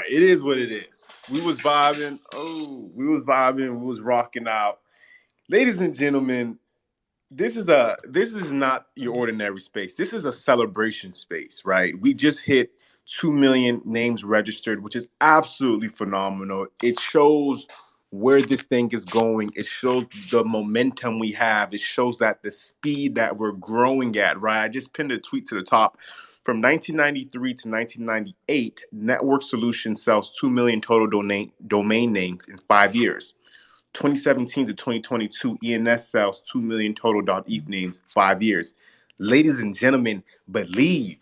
it is what it is. We was vibing. Oh, we was vibing. We was rocking out. Ladies and gentlemen, this is not your ordinary space. This is a celebration space, right? We just hit 2 million names registered, which is absolutely phenomenal. It shows where this thing is going. It shows the momentum we have. It shows that the speed that we're growing at, right? I just pinned a tweet to the top. From 1993 to 1998, Network Solutions sells 2 million total domain names in 5 years. 2017 to 2022, ENS sells 2 million total .eth names, 5 years. Ladies and gentlemen, believe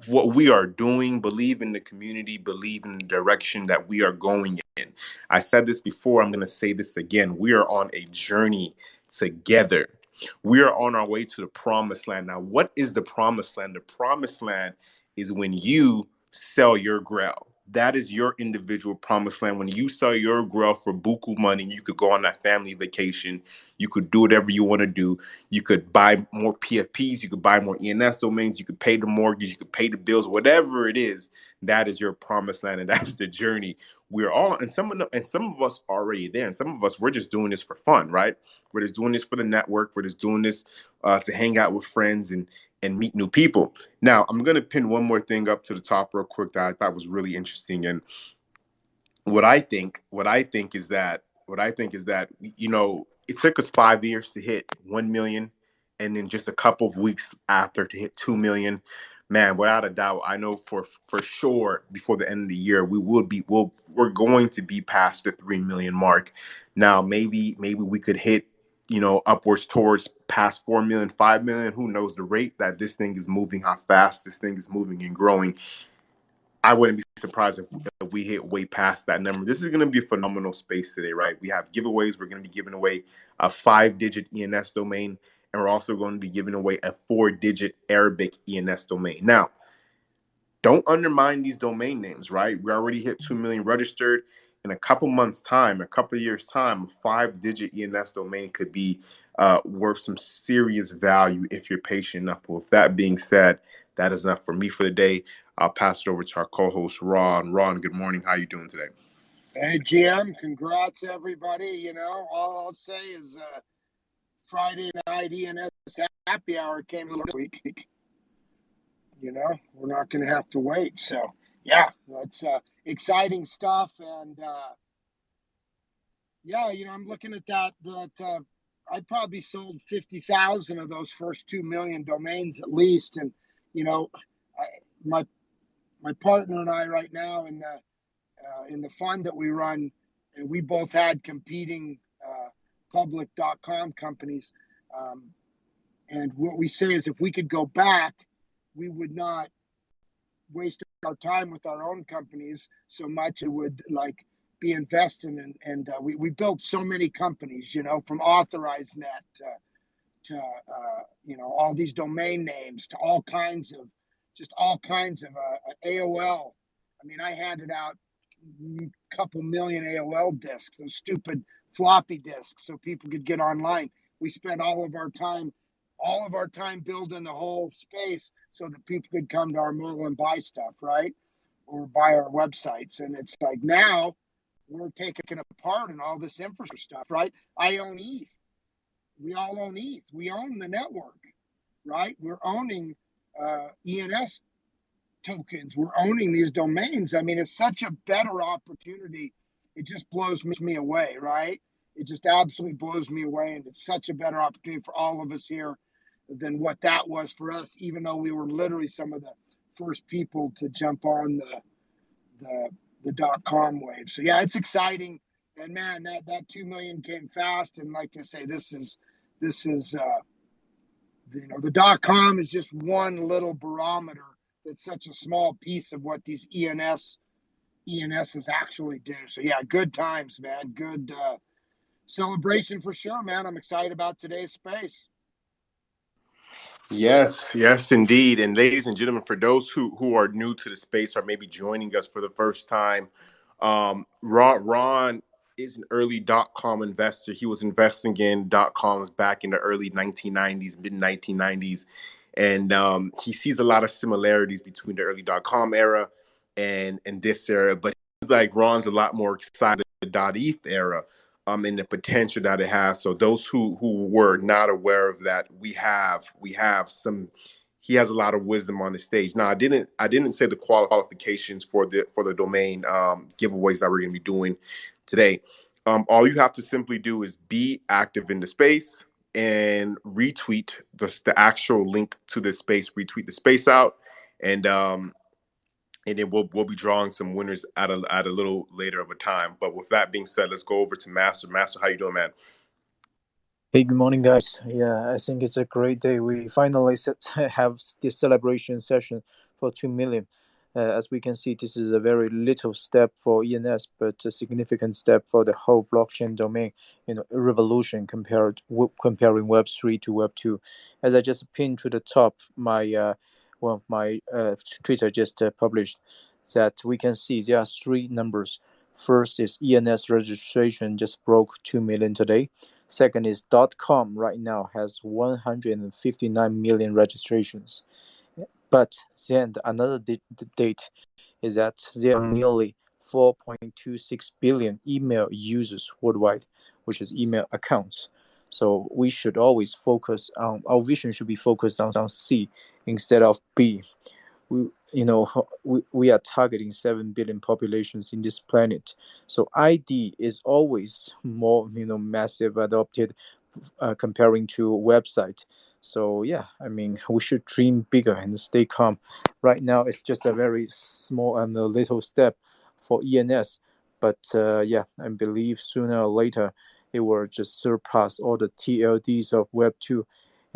what we are doing, believe in the community, believe in the direction that we are going in. I said this before, I'm going to say this again. We are on a journey together. We are on our way to the promised land. Now, what is the promised land? The promised land is when you sell your grail. That is your individual promised land. When you sell your grail for buku money, you could go on that family vacation. You could do whatever you want to do. You could buy more PFPs. You could buy more ENS domains. You could pay the mortgage. You could pay the bills. Whatever it is, that is your promised land, and that's the journey we're all. And some of us are already there, and some of us we're just doing this for fun, right? We're just doing this for the network. We're just doing this to hang out with friends and meet new people. Now, I'm going to pin one more thing up to the top real quick that I thought was really interesting. And what I think is that, it took us 5 years to hit 1 million, and then just a couple of weeks after to hit 2 million. Man, without a doubt, I know for sure before the end of the year, we're going to be past the 3 million mark. Now, maybe we could hit, upwards towards past 4 million, 5 million. Who knows the rate that this thing is moving, how fast this thing is moving and growing. I wouldn't be surprised if we hit way past that number. This is going to be a phenomenal space today, right? We have giveaways. We're going to be giving away a 5-digit ENS domain, and we're also going to be giving away a 4-digit Arabic ENS domain. Now, don't undermine these domain names, right? We already hit 2 million registered. In a couple months' time, a couple years' time, a 5-digit ENS domain could be worth some serious value if you're patient enough. But with that being said, that is enough for me for the day. I'll pass it over to our co-host, Ron. Ron, good morning. How are you doing today? Hey, GM, congrats, everybody. All I'll say is Friday night ENS happy hour came last week. We're not going to have to wait. So, yeah, that's exciting stuff. And, I'm looking at that I probably sold 50,000 of those first 2 million domains at least. And, my partner and I right now in the fund that we run, and we both had competing public.com companies. And what we say is if we could go back, we would not waste our time with our own companies so much. It would be invested in. And we built so many companies, from Authorize Net to all these domain names to all kinds of AOL. I mean, I handed out a couple million AOL discs, those stupid floppy disks, so people could get online. We spent all of our time building the whole space so that people could come to our mall and buy stuff, right? Or buy our websites. And it's like now we're taking apart and all this infrastructure stuff, right? I own ETH. We all own ETH. We own the network, right? We're owning ENS tokens. We're owning these domains. I mean, it's such a better opportunity. It just blows me away, right? It just absolutely blows me away. And it's such a better opportunity for all of us here than what that was for us, even though we were literally some of the first people to jump on the .com wave. So yeah, it's exciting. And man, that 2 million came fast. And like I say, this is the .com is just one little barometer. That's such a small piece of what these ENSs actually do. So yeah, good times, man. Good celebration for sure, man. I'm excited about today's space. Yes, indeed. And ladies and gentlemen, for those who are new to the space or maybe joining us for the first time, Ron is an early .com investor. He was investing in .coms back in the early 1990s, mid 1990s. And he sees a lot of similarities between the early .com era and in this era, but he's like Ron's a lot more excited about the .eth era, and the potential that it has. So those who were not aware of that, we have some. He has a lot of wisdom on the stage. Now, I didn't say the qualifications for the domain giveaways that we're going to be doing today. All you have to simply do is be active in the space and retweet the actual link to the space. Retweet the space out, and and then we'll be drawing some winners at a little later of a time. But with that being said, let's go over to Master. Master, how you doing, man? Hey, good morning, guys. Yeah, I think it's a great day. We finally have this celebration session for 2 million. As we can see, this is a very little step for ENS, but a significant step for the whole blockchain domain. Revolution comparing Web 3 to Web 2. As I just pinned to the top, my Twitter just published that we can see there are three numbers. First is ENS registration just broke 2 million today. Second is .com right now has 159 million registrations. But then another date is that there are nearly 4.26 billion email users worldwide, which is email accounts. So we should always focus on, our vision should be focused on C instead of B. We are targeting 7 billion populations in this planet, so ID is always more massive adopted comparing to website. So yeah, I mean, we should dream bigger and stay calm. Right now it's just a very small and a little step for ENS, but yeah, I believe sooner or later it will just surpass all the TLDs of Web 2.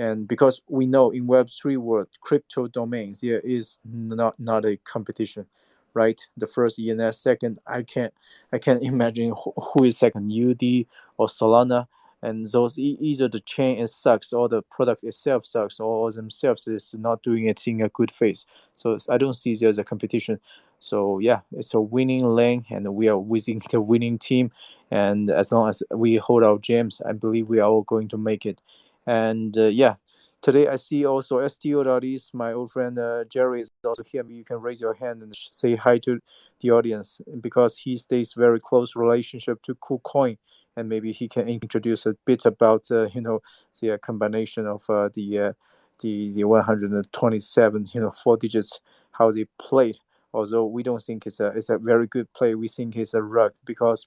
And because we know in Web 3 world, crypto domains, there is not a competition, right? The first ENS, second, I can't imagine who is second, UD or Solana. And those either the chain it sucks or the product itself sucks or themselves is not doing it in a good face. So I don't see there's a competition. So yeah, it's a winning lane and we are within the winning team. And as long as we hold our gems, I believe we are all going to make it. And yeah, today I see also STO.is, my old friend Jerry is also here. You can raise your hand and say hi to the audience because he stays very close relationship to KuCoin, and maybe he can introduce a bit about the combination of the 127 four digits, how they played. Although we don't think it's a very good play, we think it's a rug because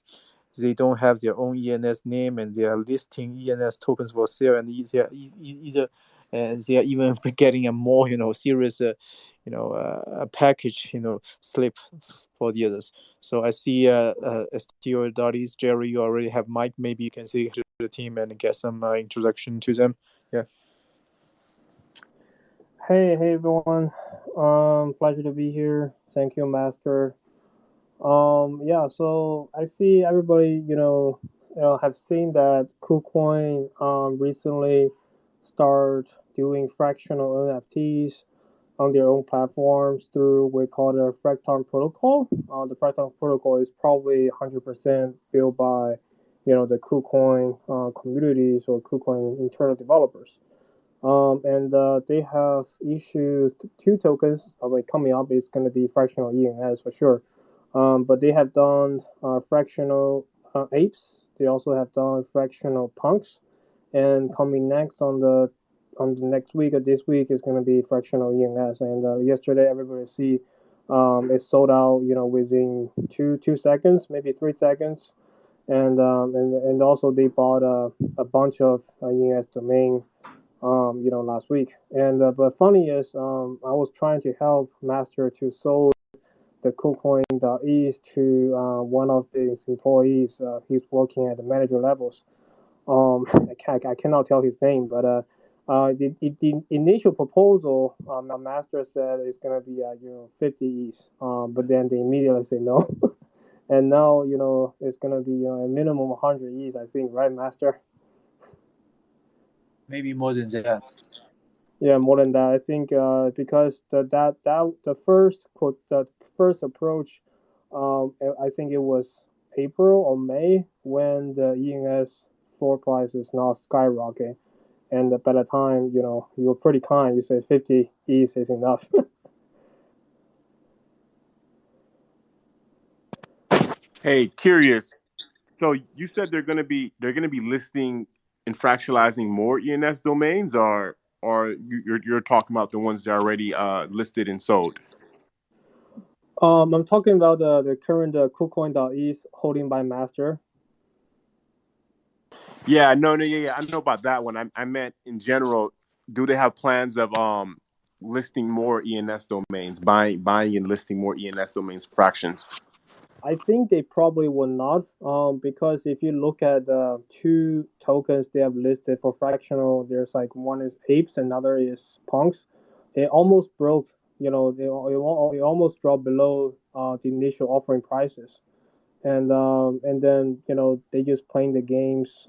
they don't have their own ENS name and they are listing ENS tokens for sale, and they are either they are even getting a more serious a package slip for the others. So I see STO Dotties, Jerry, you already have mic. Maybe you can say to the team and get some introduction to them. Yeah. Hey everyone. Pleasure to be here. Thank you, Master. Yeah, so I see everybody, have seen that KuCoin recently start doing fractional NFTs on their own platforms through we call the Fracton protocol. The Fracton protocol is probably 100% built by, the KuCoin communities or KuCoin internal developers. And they have issued two tokens. Coming up is going to be fractional ENS for sure. But they have done fractional apes. They also have done fractional punks. And coming next on the next week or this week is going to be fractional ENS. And yesterday everybody see it sold out. Within two seconds, maybe 3 seconds. And also they bought a bunch of ENS domain last week. And but funny is, I was trying to help Master to sold the KuCoin.ease to one of his employees. He's working at the manager levels. I cannot tell his name, but the initial proposal, Master said it's gonna be 50 E's. But then they immediately say no. And now it's gonna be a minimum 100 E's, I think, right, Master? Maybe more than that. Yeah, more than that. I think because the first approach, I think it was April or May when the ENS floor price is not skyrocketing, and by the time you were pretty kind, you said 50 ETH is enough. Hey, curious. So you said they're gonna be listing and fractionalizing more ENS domains, or you're talking about the ones that are already listed and sold? I'm talking about the current KuCoin.is holding by Master. Yeah, no, no, yeah, I know about that one. I meant in general. Do they have plans of listing more ENS domains, buying and listing more ENS domains fractions? I think they probably will not, because if you look at two tokens they have listed for fractional, there's like one is apes, another is punks. It almost broke, it almost dropped below the initial offering prices, and then they just playing the games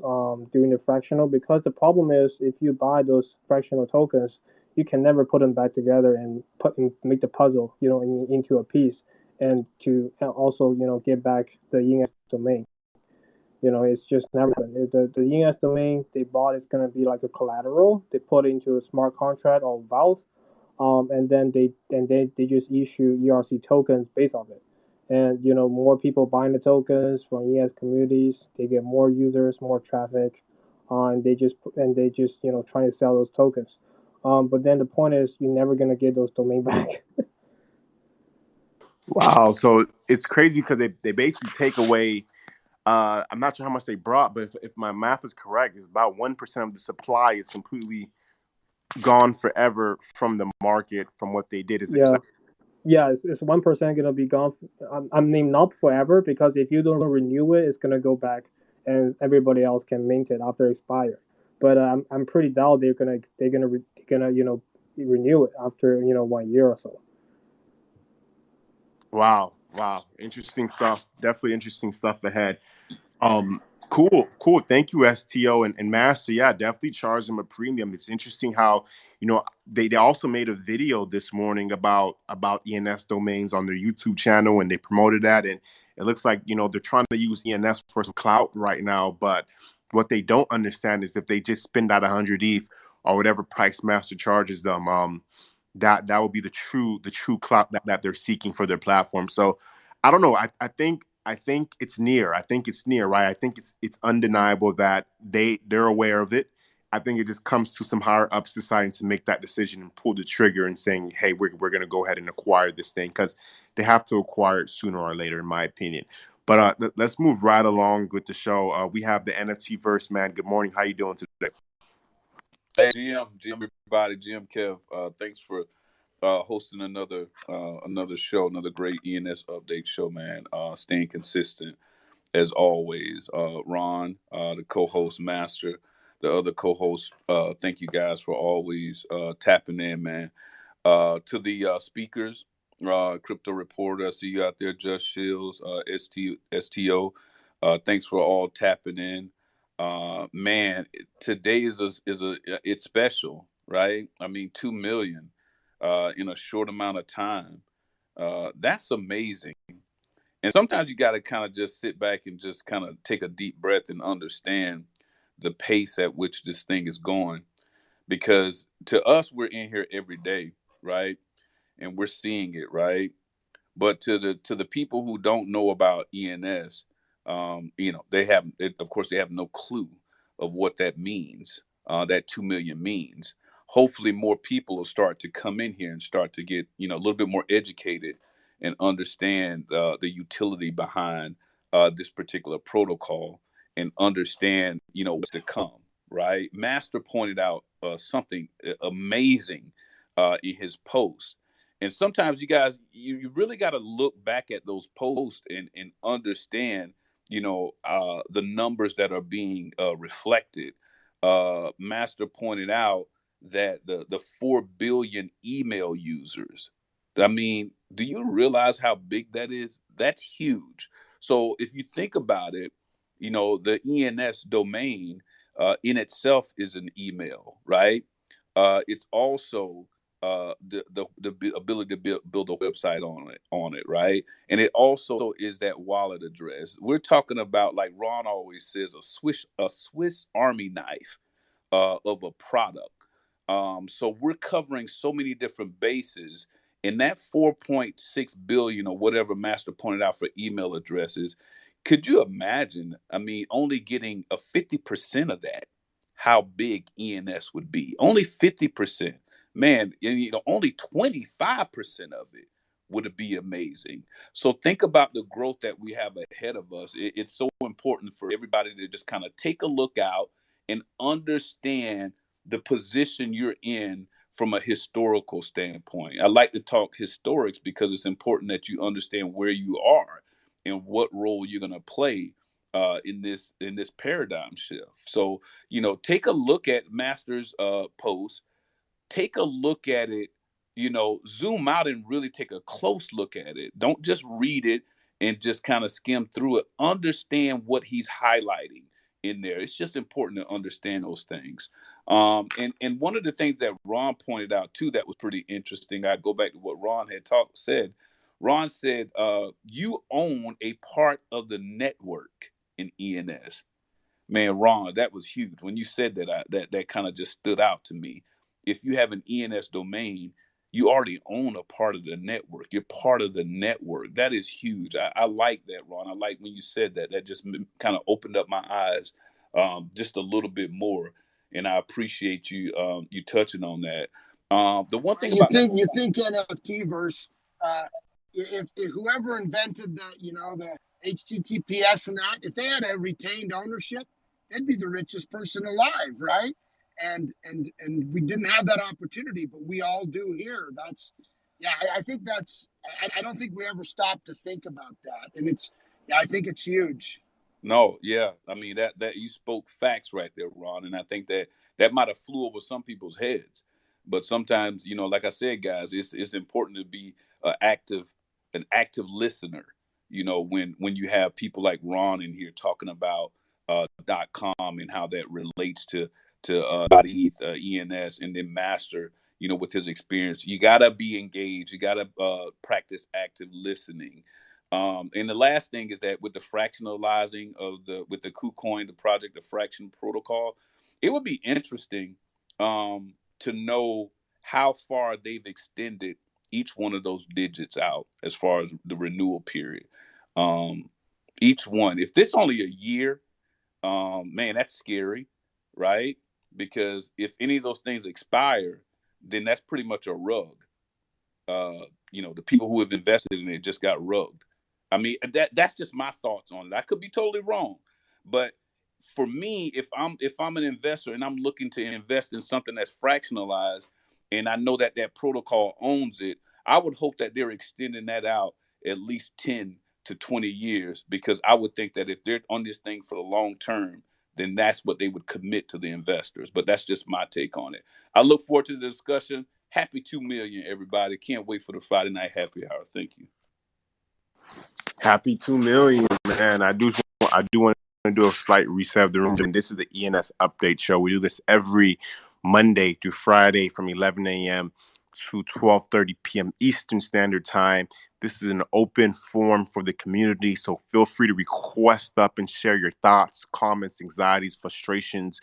doing the fractional, because the problem is if you buy those fractional tokens you can never put them back together and put and make the puzzle into a piece, and to also get back the ENS domain. It's just never happened. The ENS domain they bought is going to be like a collateral they put into a smart contract or vault, and then they just issue ERC tokens based on it. And more people buying the tokens from ES communities, they get more users, more traffic, and they just trying to sell those tokens. But then the point is, you're never gonna get those domain back. Wow, so it's crazy because they basically take away. I'm not sure how much they brought, but if my math is correct, it's about 1% of the supply is completely gone forever from the market from what they did. Is Yeah, that yeah, it's 1% gonna be gone. I mean, not forever, because if you don't renew it, it's gonna go back, and everybody else can mint it after expire. But I'm pretty doubt they're gonna renew it after 1 year or so. wow, wow, interesting stuff. Definitely interesting stuff ahead. Um, cool, cool. Thank you, STO and Master. Yeah, definitely charge them a premium. It's interesting how they also made a video this morning about ENS domains on their YouTube channel, and they promoted that. And it looks like they're trying to use ENS for some clout right now. But what they don't understand is if they just spend out 100 ETH or whatever price Master charges them, that would be the true clout that they're seeking for their platform. So I don't know. I think it's near. I think it's near, right? I think it's undeniable that they're aware of it. I think it just comes to some higher ups deciding to make that decision and pull the trigger and saying, "Hey, we're going to go ahead and acquire this thing," because they have to acquire it sooner or later, in my opinion. But let's move right along with the show. We have the NFT verse, man. Good morning. How you doing today? Hey, GM, everybody, GM Kev. Thanks for hosting another show, another great ENS update show, man. Staying consistent as always. Ron, the co-host master, the other co-host. Thank you guys for always tapping in, man. To the speakers, Crypto Reporter, I see you out there, Just Shields, STO. Thanks for all tapping in. Man, today it's special, right? I mean, 2 million in a short amount of time. That's amazing. And sometimes you got to kind of just sit back and just kind of take a deep breath and understand the pace at which this thing is going. Because to us, we're in here every day, right? And we're seeing it, right? But to the people who don't know about ENS, of course they have no clue of what that means. That 2 million means. Hopefully, more people will start to come in here and start to get a little bit more educated and understand the utility behind this particular protocol and understand what's to come. Right? Master pointed out something amazing in his post, and sometimes you guys, you really got to look back at those posts and understand, the numbers that are being reflected. Master pointed out that the 4 billion email users. I mean, do you realize how big that is? That's huge. So if you think about it, the ENS domain in itself is an email, right? It's also the ability to build a website on it, right? And it also is that wallet address. We're talking about, like Ron always says, a Swiss Army knife of a product. So we're covering so many different bases And that 4.6 billion or whatever Master pointed out for email addresses, could you imagine? I mean, only getting a 50% of that, how big ENS would be. Only 50%. Man, and only 25% of it would be amazing. So think about the growth that we have ahead of us. It's so important for everybody to just kind of take a look out and understand the position you're in from a historical standpoint. I like to talk historics because it's important that you understand where you are and what role you're going to play in this paradigm shift. So, take a look at Master's post, take a look at it, zoom out and really take a close look at it. Don't just read it and just kind of skim through it. Understand what he's highlighting in there. It's just important to understand those things. And one of the things that Ron pointed out too that was pretty interesting. I go back to what Ron had said. Ron said, you own a part of the network in ENS. Man, Ron, that was huge. When you said that, that kind of just stood out to me. If you have an ENS domain, you already own a part of the network. You're part of the network. That is huge. I like that, Ron. I like when you said that. That just kind of opened up my eyes just a little bit more. And I appreciate you touching on that. The one thing You about think NFT verse, if whoever invented the HTTPS and that, if they had a retained ownership, they'd be the richest person alive, right? And we didn't have that opportunity, but we all do here. I think I don't think we ever stop to think about that, and I think it's huge. No, yeah. I mean that you spoke facts right there, Ron, and I think that might have flew over some people's heads. But sometimes, like I said, guys, it's important to be active, an active listener. When you have people like Ron in here talking about .com and how that relates to .eth, ENS, and then Master, with his experience, you gotta be engaged. You gotta practice active listening. And the last thing is that with the fractionalizing with the KuCoin, the project, the fraction protocol, it would be interesting to know how far they've extended each one of those digits out as far as the renewal period. Um, each one, if this only a year, man, that's scary, right? Because if any of those things expire, then that's pretty much a rug. The people who have invested in it just got rugged. I mean, that's just my thoughts on it. I could be totally wrong, but for me, if I'm an investor and I'm looking to invest in something that's fractionalized, and I know that that protocol owns it, I would hope that they're extending that out at least 10 to 20 years, because I would think that if they're on this thing for the long term, then that's what they would commit to the investors. But that's just my take on it. I look forward to the discussion. Happy 2 million, everybody. Can't wait for the Friday night happy hour. Thank you. Happy 2 million, man. I do want to do a slight reset of the room. This is the ENS update show. We do this every Monday through Friday from 11 a.m. to 12:30 p.m. Eastern Standard Time. This is an open forum for the community, so feel free to request up and share your thoughts, comments, anxieties, frustrations,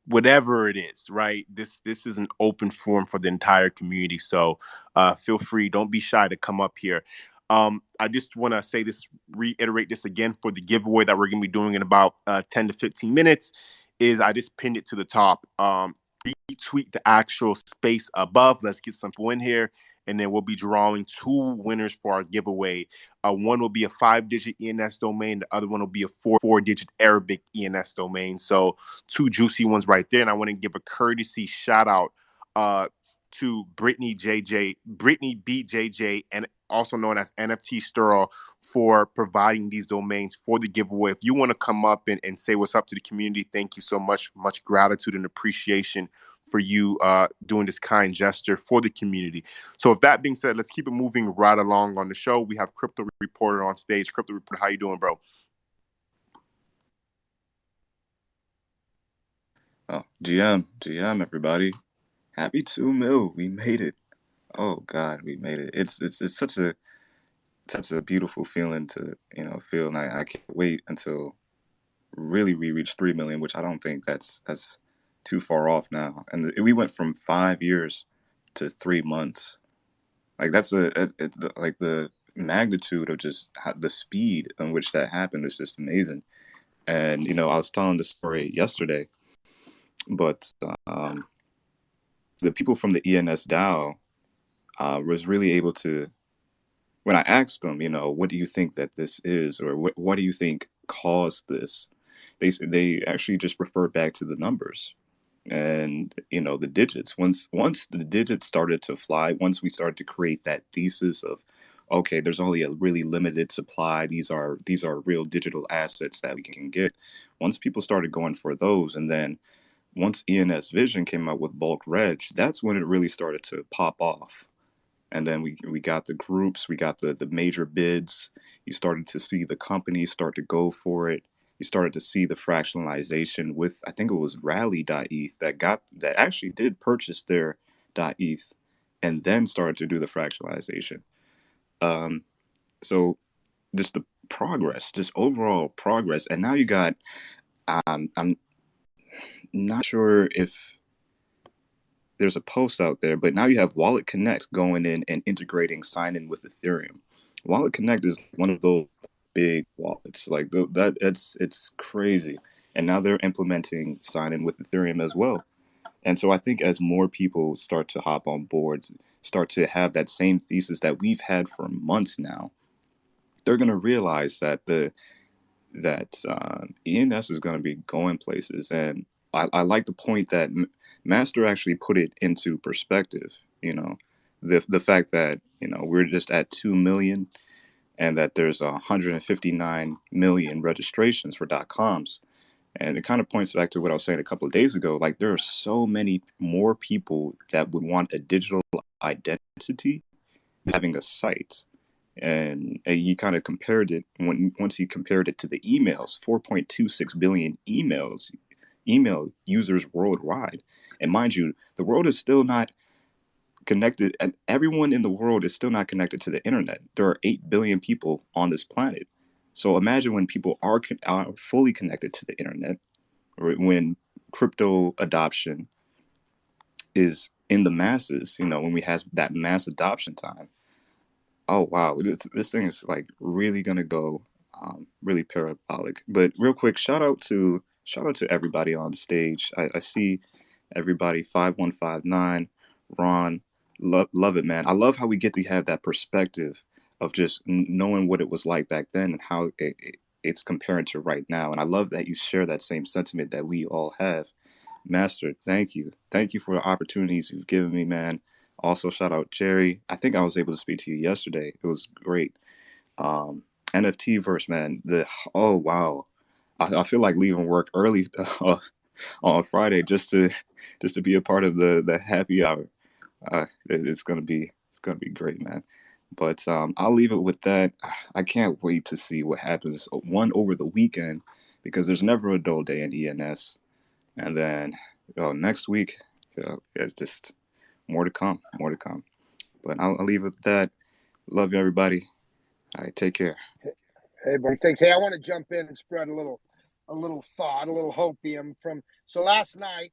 whatever it is, right? This is an open forum for the entire community. So feel free, don't be shy to come up here. I just want to say this, reiterate this again for the giveaway that we're going to be doing in about 10 to 15 minutes. Is I just pinned it to the top. Retweet the actual space above. Let's get some in here. And then we'll be drawing 2 winners for our giveaway. One will be a 5-digit ENS domain. The other one will be a 4-digit Arabic ENS domain. So 2 juicy ones right there. And I want to give a courtesy shout out to Brittany BJJ, and also known as NFT Stirl, for providing these domains for the giveaway. If you want to come up and say what's up to the community, thank you so much. Much gratitude and appreciation for you doing this kind gesture for the community. So with that being said, let's keep it moving right along on the show. We have Crypto Reporter on stage. Crypto Reporter, how you doing, bro? Oh, GM, everybody. Happy 2 mil. We made it. Oh God, we made it. It's such a beautiful feeling to, feel, and I can't wait until really we reach 3 million, which I don't think that's too far off now. And we went from 5 years to 3 months. Like like the magnitude of just the speed in which that happened is just amazing. And I was telling the story yesterday, but the people from the ENS DAO was really able to. When I asked them, what do you think that this is, or what do you think caused this? They actually just referred back to the numbers and the digits. Once the digits started to fly, once we started to create that thesis of, okay, there's only a really limited supply. These are real digital assets that we can get. Once people started going for those, and then once ENS Vision came out with bulk reg, that's when it really started to pop off. And then we got the groups, we got the major bids. You started to see the companies start to go for it. You started to see the fractionalization with, I think it was Rally.eth that actually did purchase their .eth and then started to do the fractionalization. So just the progress, just overall progress. And now you got, I'm not sure if there's a post out there, but now you have Wallet Connect going in and integrating sign in with Ethereum. Wallet Connect is one of those big wallets, like that. It's crazy, and now they're implementing sign in with Ethereum as well. And so I think as more people start to hop on board, start to have that same thesis that we've had for months now, they're going to realize that ENS is going to be going places. And I like the point that Master actually put it into perspective. The fact that we're just at 2 million and that there's 159 million registrations for .coms. And it kind of points back to what I was saying a couple of days ago. Like, there are so many more people that would want a digital identity than having a site. And he kind of compared it once he compared it to the emails, 4.26 billion email users worldwide. And mind you, the world is still not connected, and everyone in the world is still not connected to the internet. There are 8 billion people on this planet. So imagine when people are fully connected to the internet, or when crypto adoption is in the masses, when we have that mass adoption time. Oh wow, this thing is like really gonna go really parabolic. But real quick, shout out to everybody on stage. I see everybody 5159, Ron, love it, man. I love how we get to have that perspective of just knowing what it was like back then and how it's compared to right now. And I love that you share that same sentiment that we all have. Master, thank you. Thank you for the opportunities you've given me, man. Also, shout out Jerry. I think I was able to speak to you yesterday. It was great. NFT verse, man. Oh wow, I feel like leaving work early on Friday just to be a part of the happy hour. It's gonna be great, man. But I'll leave it with that. I can't wait to see what happens over the weekend, because there's never a dull day in ENS. And then next week, it's just more to come, more to come. But I'll leave it with that. Love you, everybody. All right, take care. Hey, buddy, thanks. Hey, I want to jump in and spread a little thought, a little hopium from. So last night,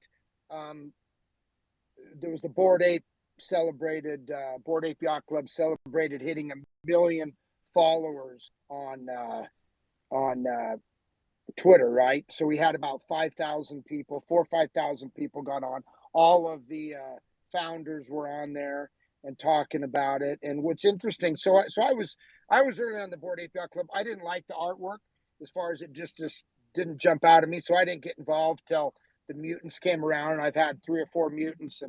there was the Board Ape Yacht Club celebrated hitting 1 million followers on Twitter, right? So we had about 5,000 people, 4 or 5,000 people got on. All of the founders were on there and talking about it. And what's interesting, so I was early on the Board Ape Yacht Club. I didn't like the artwork, as far as it just didn't jump out at me. So I didn't get involved till the mutants came around, and I've had 3 or 4 mutants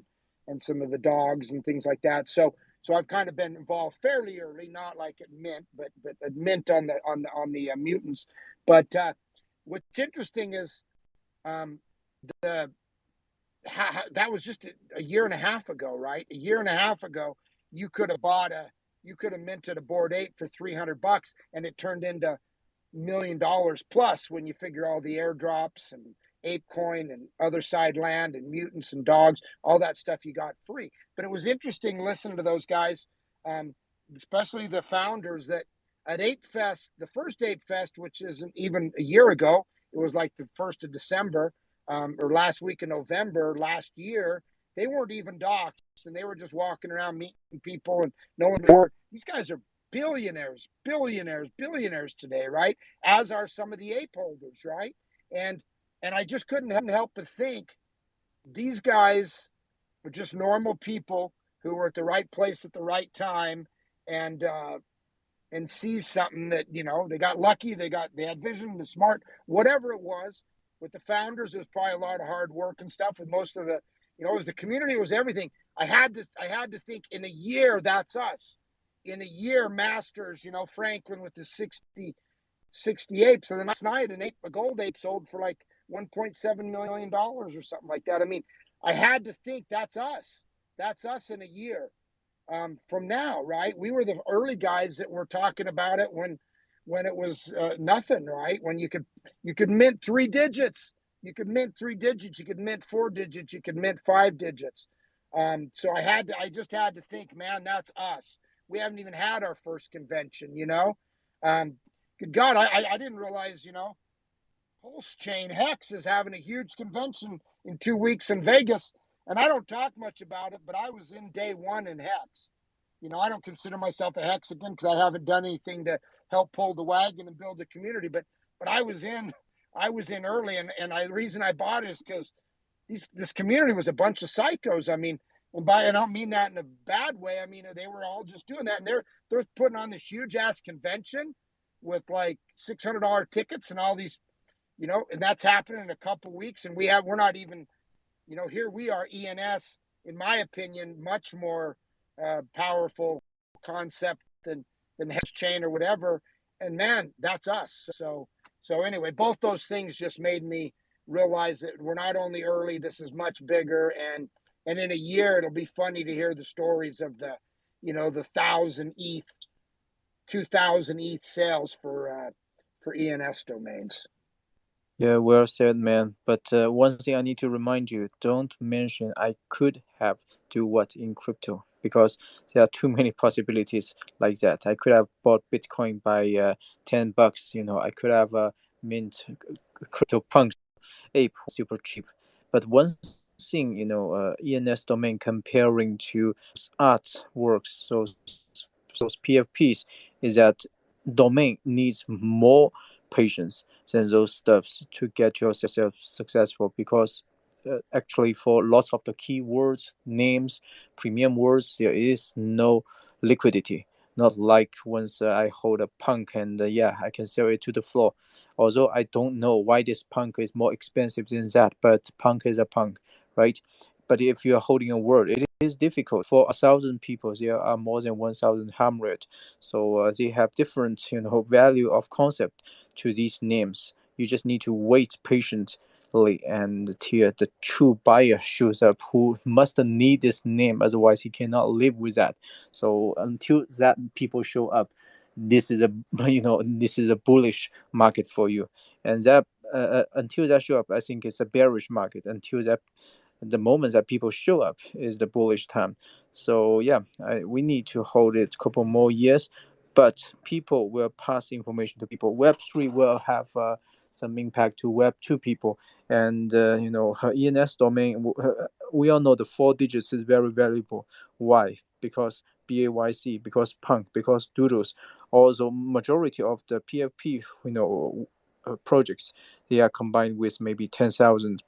and some of the dogs and things like that. So I've kind of been involved fairly early, not like at Mint, but at Mint on the mutants. But what's interesting is that was just a year and a half ago, right? A year and a half ago, you could have minted a Bored Ape for $300, and it turned into $1 million plus when you figure all the airdrops and ApeCoin and other side land and mutants and dogs, all that stuff you got free. But it was interesting listening to those guys, especially the founders, that at Ape Fest, the first Ape Fest, which isn't even a year ago, it was like the 1st of December, or last week in November last year, they weren't even doxxed, and they were just walking around meeting people and knowing they were. These guys are billionaires today, right? As are some of the ape holders, right? And I just couldn't help but think these guys were just normal people who were at the right place at the right time, and see something that, they got lucky, they had vision, they're smart, whatever it was. With the founders, there's probably a lot of hard work and stuff. With most of the, it was the community, it was everything. I had to think in a year, that's us. In a year, Masters, Franklin with the 60 apes. So the last night, a gold ape sold for like $1.7 million or something like that. I mean, I had to think that's us. That's us in a year from now, right? We were the early guys that were talking about it when it was nothing, right? When you could mint 3 digits, you could mint 3 digits, you could mint 4 digits, you could mint 5 digits. So I just had to think, man, that's us. We haven't even had our first convention, Good God, I didn't realize, Pulse Chain Hex is having a huge convention in 2 weeks in Vegas. And I don't talk much about it, but I was in day one in Hex. I don't consider myself a Hexagon because I haven't done anything to help pull the wagon and build a community. But I was in early, and the reason I bought it is because this community was a bunch of psychos. I mean, I don't mean that in a bad way. I mean, they were all just doing that, and they're putting on this huge ass convention with like $600 tickets and all these, and that's happening in a couple weeks. And we're not even, here we are, ENS, in my opinion, much more powerful concept than Hex Chain or whatever. And man, that's us. So anyway, both those things just made me realize that we're not only early, this is much bigger. And in a year, it'll be funny to hear the stories of the 1,000 ETH, 2,000 ETH sales for ENS domains. Yeah, well said, man. But one thing I need to remind you: don't mention I could have do what in crypto, because there are too many possibilities like that. I could have bought Bitcoin by $10. I could have mint crypto punks ape super cheap. But one thing, ENS domain comparing to artworks, so those PFPs, is that domain needs more patience than those stuffs to get yourself successful, because actually for lots of the keywords, names, premium words, there is no liquidity. Not like once I hold a punk and yeah, I can sell it to the floor. Although I don't know why this punk is more expensive than that, but punk is a punk, right? But if you are holding a word, it is difficult. For 1,000 people, there are more than 1,000 hamlet. So they have different, value of concept to these names. You just need to wait patiently until the true buyer shows up, who must need this name, otherwise he cannot live with that. So until that people show up, this is a this is a bullish market for you. And that until that show up, I think it's a bearish market. Until that, the moment that people show up is the bullish time. So yeah, we need to hold it a couple more years, but people will pass information to people. Web3 will have some impact to Web2 people. And her ENS domain, we all know the 4 digits is very valuable. Why? Because BAYC, because punk, because doodles. Also majority of the PFP projects, they are combined with maybe 10,000.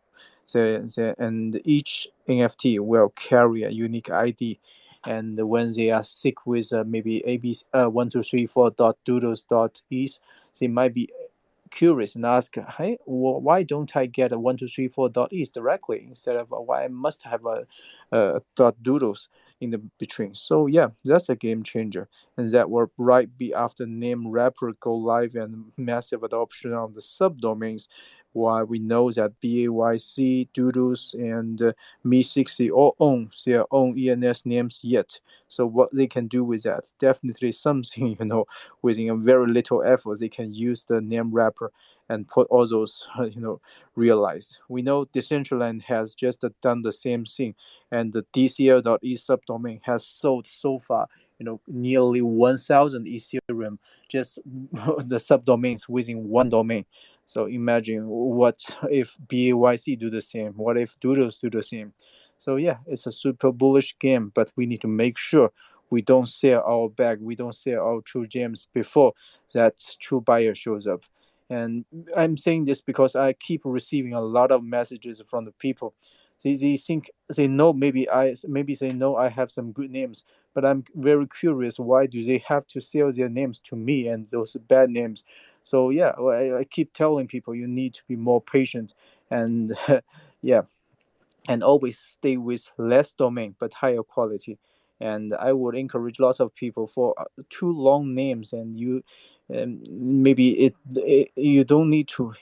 And each NFT will carry a unique ID. And when they are sick with maybe ABC 1234 dot doodles dot eth, they might be curious and ask, hey, why don't I get a 1234 dot eth directly instead of why I must have a dot doodles in the between? So yeah, that's a game changer, and that will right be after name wrapper go live and massive adoption of the subdomains. Why we know that BAYC, Doodles, and Me60 all own their own ENS names yet. So what they can do with that? Definitely something, within a very little effort, they can use the name wrapper and put all those, realized. We know Decentraland has just done the same thing, and the DCL.E subdomain has sold so far, nearly 1,000 Ethereum, just the subdomains within one domain. So imagine what if BAYC do the same? What if Doodles do the same? So yeah, it's a super bullish game, but we need to make sure we don't sell our bag, we don't sell our true gems before that true buyer shows up. And I'm saying this because I keep receiving a lot of messages from the people. They think they know, maybe they know I have some good names, but I'm very curious, why do they have to sell their names to me and those bad names? So yeah, well, I keep telling people you need to be more patient, and yeah, and always stay with less domain but higher quality. And I would encourage lots of people for too long names, and you maybe you don't need to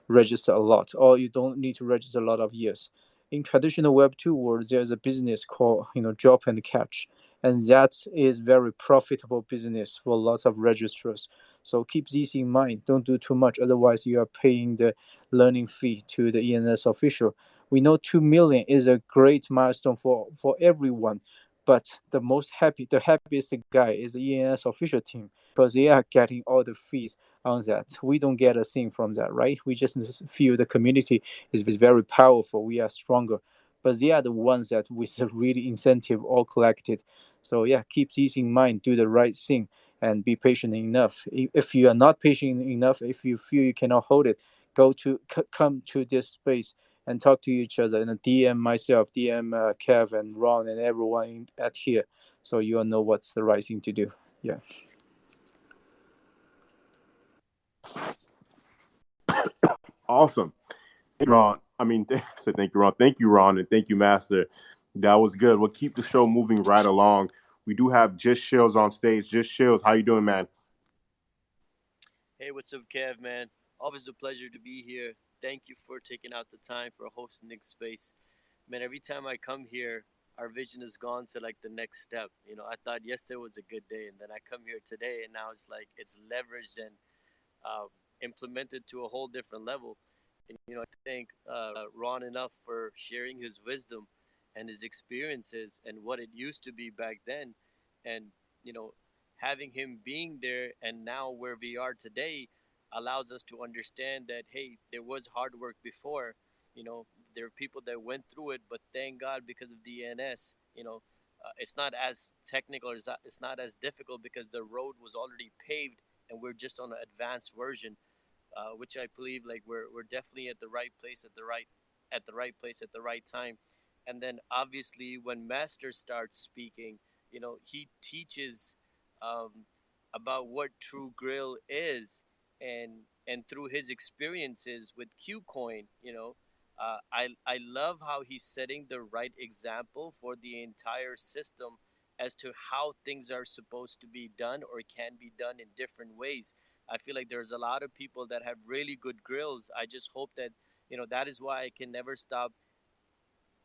register a lot, or you don't need to register a lot of years. In traditional Web 2 world, there's a business called drop and catch, and that is very profitable business for lots of registrars. So keep this in mind. Don't do too much, otherwise you are paying the learning fee to the ENS official. We know 2 million is a great milestone for everyone, but the happiest guy is the ENS official team, because they are getting all the fees on that. We don't get a thing from that, right? We just feel the community is very powerful. We are stronger. But they are the ones that with the really incentive all collected. So yeah, keep this in mind, do the right thing, and be patient enough. If you are not patient enough, if you feel you cannot hold it, come to this space and talk to each other, and DM myself, DM Kev and Ron and everyone at here, so you'll know what's the right thing to do. Yeah. Awesome. Ron. I mean, so thank you, Ron. Thank you, Ron, and thank you, Master. That was good. We'll keep the show moving right along. We do have Just Shills on stage. Just Shills, how you doing, man? Hey, what's up, Kev, man? Always a pleasure to be here. Thank you for taking out the time for hosting this space. Man, every time I come here, our vision has gone to like the next step. I thought yesterday was a good day, and then I come here today, and now it's like it's leveraged and uh, implemented to a whole different level. And I thank Ron enough for sharing his wisdom and his experiences and what it used to be back then, and you know, having him being there and now where we are today allows us to understand that hey, there was hard work before. There are people that went through it, but thank God because of the ENS. It's not as technical, it's not as difficult because the road was already paved and we're just on an advanced version, which I believe like we're definitely at the right place at the right place at the right time. And then obviously when Master starts speaking, he teaches um, about what True Grill is, and through his experiences with QCoin, I love how he's setting the right example for the entire system as to how things are supposed to be done or can be done in different ways. I feel like there's a lot of people that have really good grills. I just hope that, that is why I can never stop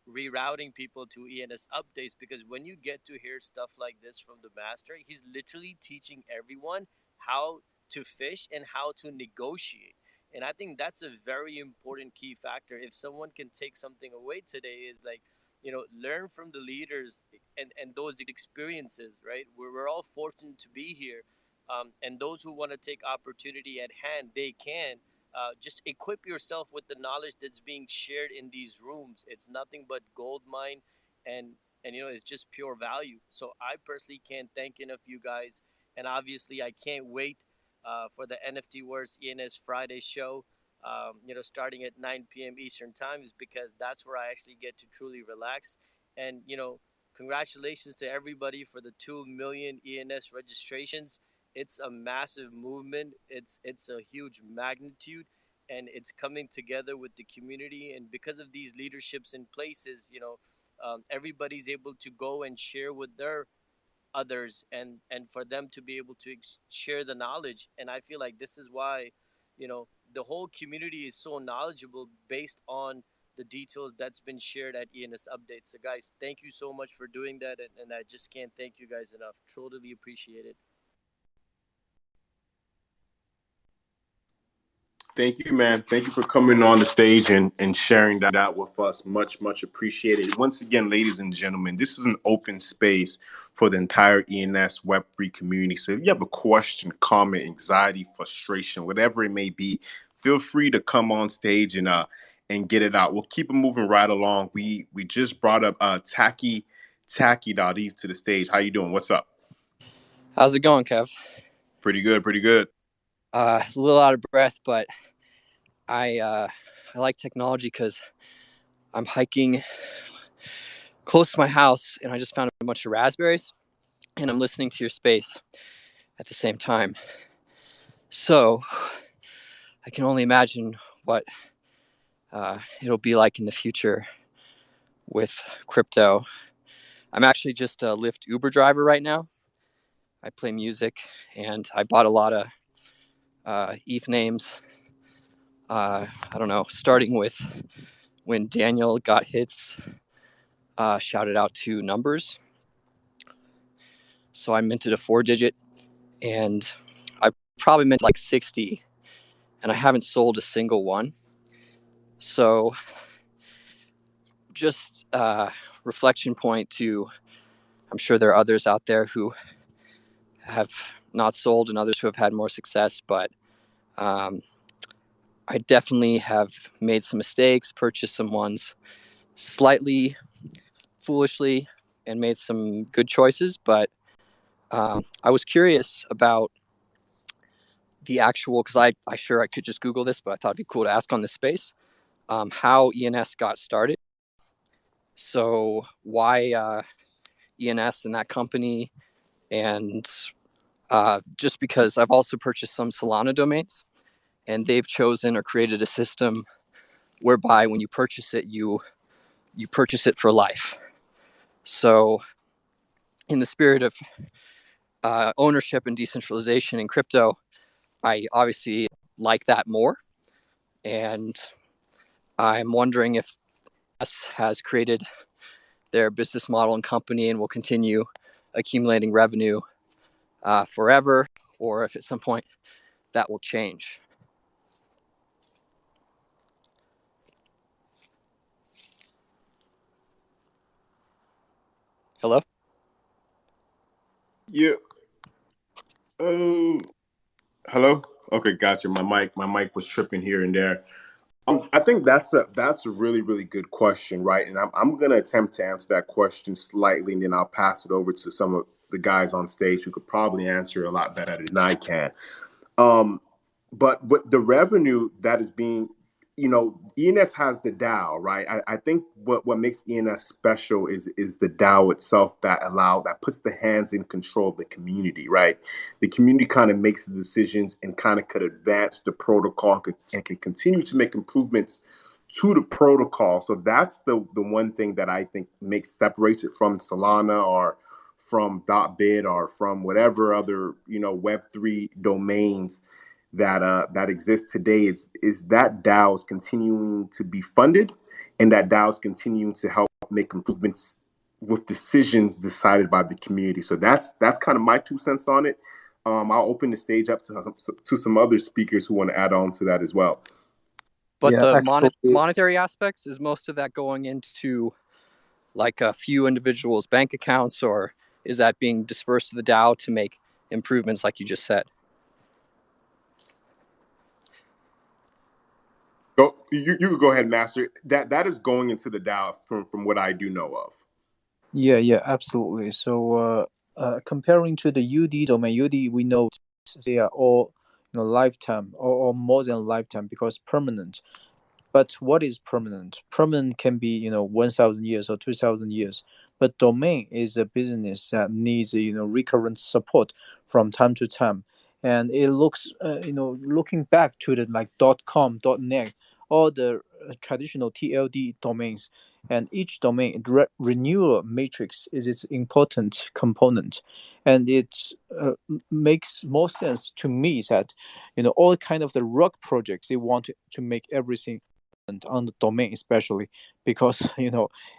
rerouting people to ENS updates, because when you get to hear stuff like this from the master, he's literally teaching everyone how to fish and how to negotiate. And I think that's a very important key factor. If someone can take something away today, is like, learn from the leaders and those experiences, right? We're all fortunate to be here. And those who want to take opportunity at hand, they can just equip yourself with the knowledge that's being shared in these rooms. It's nothing but gold mine, and it's just pure value. So I personally can't thank enough you guys, and obviously I can't wait for the NFT Wars ENS Friday show. Starting at 9 p.m. Eastern time, is because that's where I actually get to truly relax. And congratulations to everybody for the 2 million ENS registrations. It's a massive movement. It's a huge magnitude, and it's coming together with the community. And because of these leaderships in places, everybody's able to go and share with their others, and for them to be able to share the knowledge. And I feel like this is why, the whole community is so knowledgeable based on the details that's been shared at ENS Updates. So guys, thank you so much for doing that, and I just can't thank you guys enough. Totally appreciate it. Thank you, man. Thank you for coming on the stage and sharing that with us. Much, much appreciated. Once again, ladies and gentlemen, this is an open space for the entire ENS Web3 community. So if you have a question, comment, anxiety, frustration, whatever it may be, feel free to come on stage and get it out. We'll keep it moving right along. We just brought up Tacky to the stage. How you doing? What's up? How's it going, Kev? Pretty good, pretty good. A little out of breath, but I like technology because I'm hiking close to my house, and I just found a bunch of raspberries, and I'm listening to your space at the same time. So I can only imagine what it'll be like in the future with crypto. I'm actually just a Lyft Uber driver right now. I play music, and I bought a lot of ETH names. I don't know, starting with when Daniel got hits, shouted out to numbers. So I minted a 4-digit, and I probably minted like 60, and I haven't sold a single one. So just reflection point to, I'm sure there are others out there who have not sold and others who have had more success, but I definitely have made some mistakes, purchased some ones slightly foolishly, and made some good choices. But I was curious about the actual, because I could just Google this, but I thought it'd be cool to ask on this space, how ENS got started. So why ENS and that company, and just because I've also purchased some Solana domains, and they've chosen or created a system whereby when you purchase it, you purchase it for life. So in the spirit of ownership and decentralization in crypto, I obviously like that more. And I'm wondering if ENS has created their business model and company and will continue accumulating revenue forever, or if at some point that will change. Hello? Yeah. Oh, hello. Okay, gotcha. My mic was tripping here and there. I think that's a really good question, right? And I'm gonna attempt to answer that question slightly, and then I'll pass it over to some of the guys on stage who could probably answer a lot better than I can. Um, but with the revenue that is being, ENS has the DAO, right? I think what makes ENS special is the DAO itself that puts the hands in control of the community, right? The community kind of makes the decisions and kind of could advance the protocol and can continue to make improvements to the protocol. So that's the one thing that I think separates it from Solana or from .bit or from whatever other Web3 domains that exist today is that DAO is continuing to be funded, and that DAO is continuing to help make improvements with decisions decided by the community. So that's kind of my 2 cents on it. I'll open the stage up to some other speakers who want to add on to that as well. But Yeah, the actually, monetary aspects, is most of that going into like a few individuals' bank accounts, or is that being dispersed to the DAO to make improvements like you just said? You could go ahead, Master. That is going into the DAO from what I do know of. yeah, absolutely. So, comparing to the UD domain, UD, we know they are all lifetime or more than lifetime because permanent. But what is permanent? Permanent can be 1,000 years or 2,000 years. But domain is a business that needs recurrent support from time to time, and it looks looking back to the like .com, .net, all the traditional TLD domains, and each domain renewal matrix is its important component, and it makes more sense to me that all kind of the rock projects, they want to make everything on the domain, especially because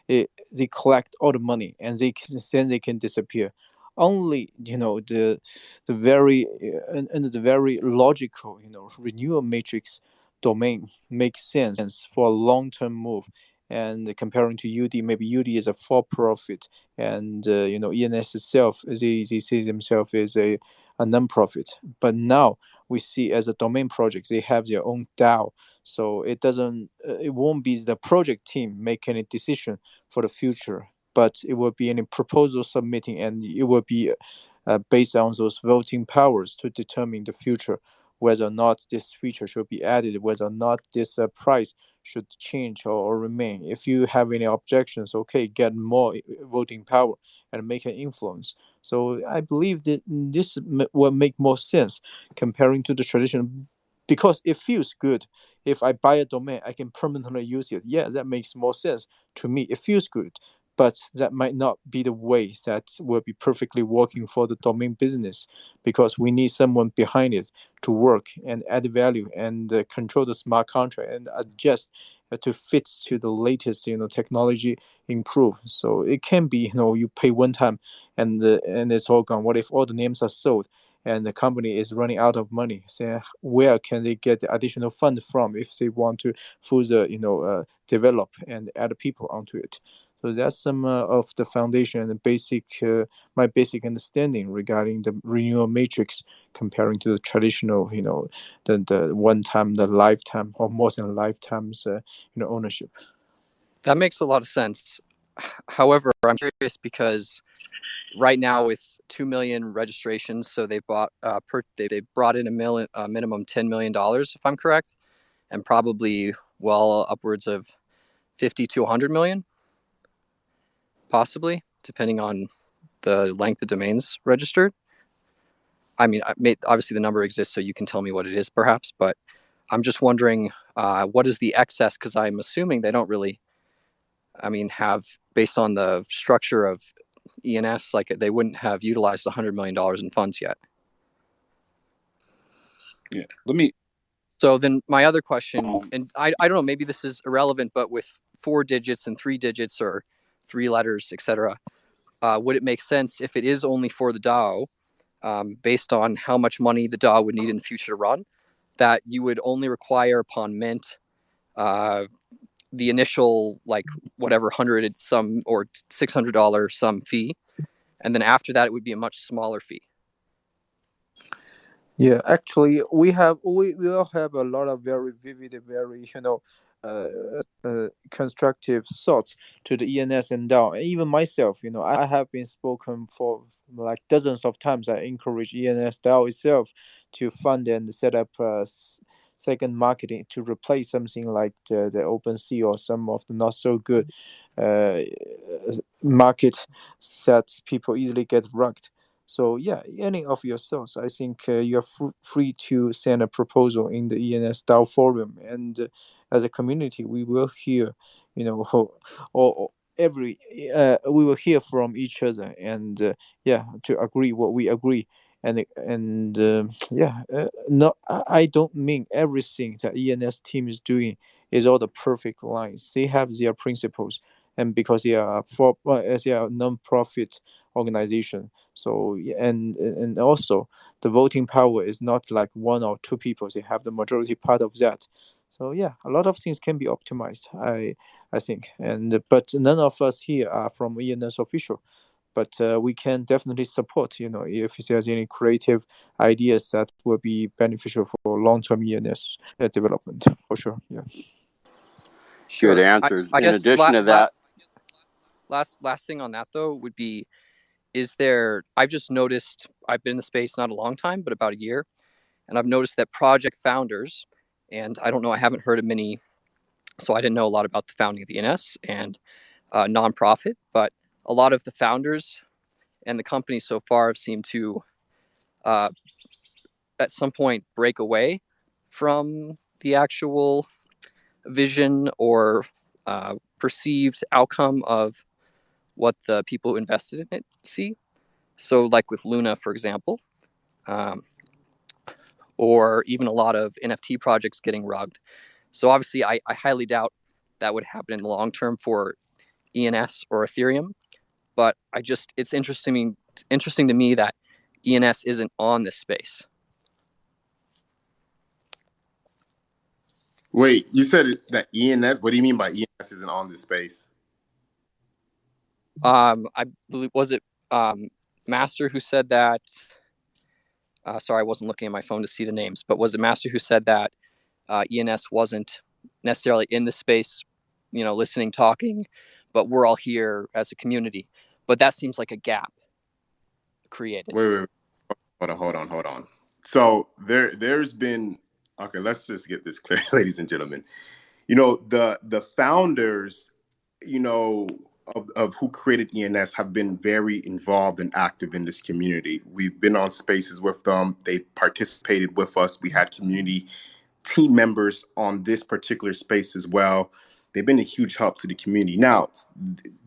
they collect all the money and they can disappear. Only the very and the very logical renewal matrix domain makes sense for a long-term move. And comparing to UD, maybe UD is a for-profit, and ENS itself, they see themselves as a non-profit. But now we see as a domain project, they have their own DAO. So it won't be the project team making a decision for the future, but it will be any proposal submitting, and it will be based on those voting powers to determine the future, whether or not this feature should be added, whether or not this price should change or remain. If you have any objections, okay, get more voting power and make an influence. So I believe that this will make more sense comparing to the tradition, because it feels good. If I buy a domain, I can permanently use it. Yeah, that makes more sense to me. It feels good, but that might not be the way that will be perfectly working for the domain business, because we need someone behind it to work and add value and control the smart contract and adjust to fit to the latest technology improve. So it can be you pay one time and it's all gone. What if all the names are sold and the company is running out of money? So where can they get the additional fund from if they want to further develop and add people onto it? So that's some of the foundation and the basic my basic understanding regarding the renewal matrix comparing to the traditional, the one time, the lifetime, or more than a lifetime's ownership. That makes a lot of sense. However, I'm curious because right now with 2 million registrations, so they bought they brought in a minimum $10 million, if I'm correct, and probably well upwards of 50 to 100 million, possibly, depending on the length of domains registered. I mean, obviously the number exists, so you can tell me what it is, perhaps. But I'm just wondering, what is the excess? Because I'm assuming they don't really, have, based on the structure of ENS, like they wouldn't have utilized $100 million in funds yet. Yeah. Let me. So then my other question, and I don't know, maybe this is irrelevant, but with 4 digits and 3 digits or 3 letters, etc., would it make sense if it is only for the DAO, based on how much money the DAO would need in the future to run, that you would only require upon mint the initial, like, whatever, 100 some or $600 some fee, and then after that it would be a much smaller fee? Yeah, actually, we all have a lot of very vivid, very uh, constructive thoughts to the ENS and DAO. Even myself, I have been spoken for like dozens of times. I encourage ENS DAO itself to fund and set up second marketing to replace something like the OpenSea or some of the not so good uh, market that people easily get rugged. So yeah, any of your thoughts, I think you're free to send a proposal in the ENS DAO forum, and as a community, we will hear, or every we will hear from each other, and yeah, to agree what we agree, and yeah, no, I don't mean everything that ENS team is doing is all the perfect lines. They have their principles, and because they are as they are non-profit organization. So and also the voting power is not like one or two people. They have the majority part of that. So yeah, a lot of things can be optimized. I think, and but none of us here are from ENS official. But we can definitely support, if there's any creative ideas that will be beneficial for long-term ENS development, for sure. Yeah. Sure. Good answers. I In guess addition to that, last thing on that though would be, is there, I've just noticed, I've been in the space not a long time, but about a year, and I've noticed that project founders, and I don't know, I haven't heard of many, so I didn't know a lot about the founding of ENS and nonprofit, but a lot of the founders and the companies so far have seemed to at some point break away from the actual vision or perceived outcome of what the people who invested in it see. So like with Luna, for example, um, or even a lot of NFT projects getting rugged. So obviously, I highly doubt that would happen in the long term for ENS or Ethereum. But it's interesting to me that ENS isn't on this space. Wait, you said that ENS? What do you mean by ENS isn't on this space? I believe, was it Master who said that sorry, I wasn't looking at my phone to see the names, but was it Master who said that ENS wasn't necessarily in the space, listening, talking, but we're all here as a community. But that seems like a gap created. Wait. Hold on. So there's been, okay, let's just get this clear, ladies and gentlemen. The founders, of who created ENS have been very involved and active in this community. We've been on spaces with them. They participated with us. We had community team members on this particular space as well. They've been a huge help to the community. Now,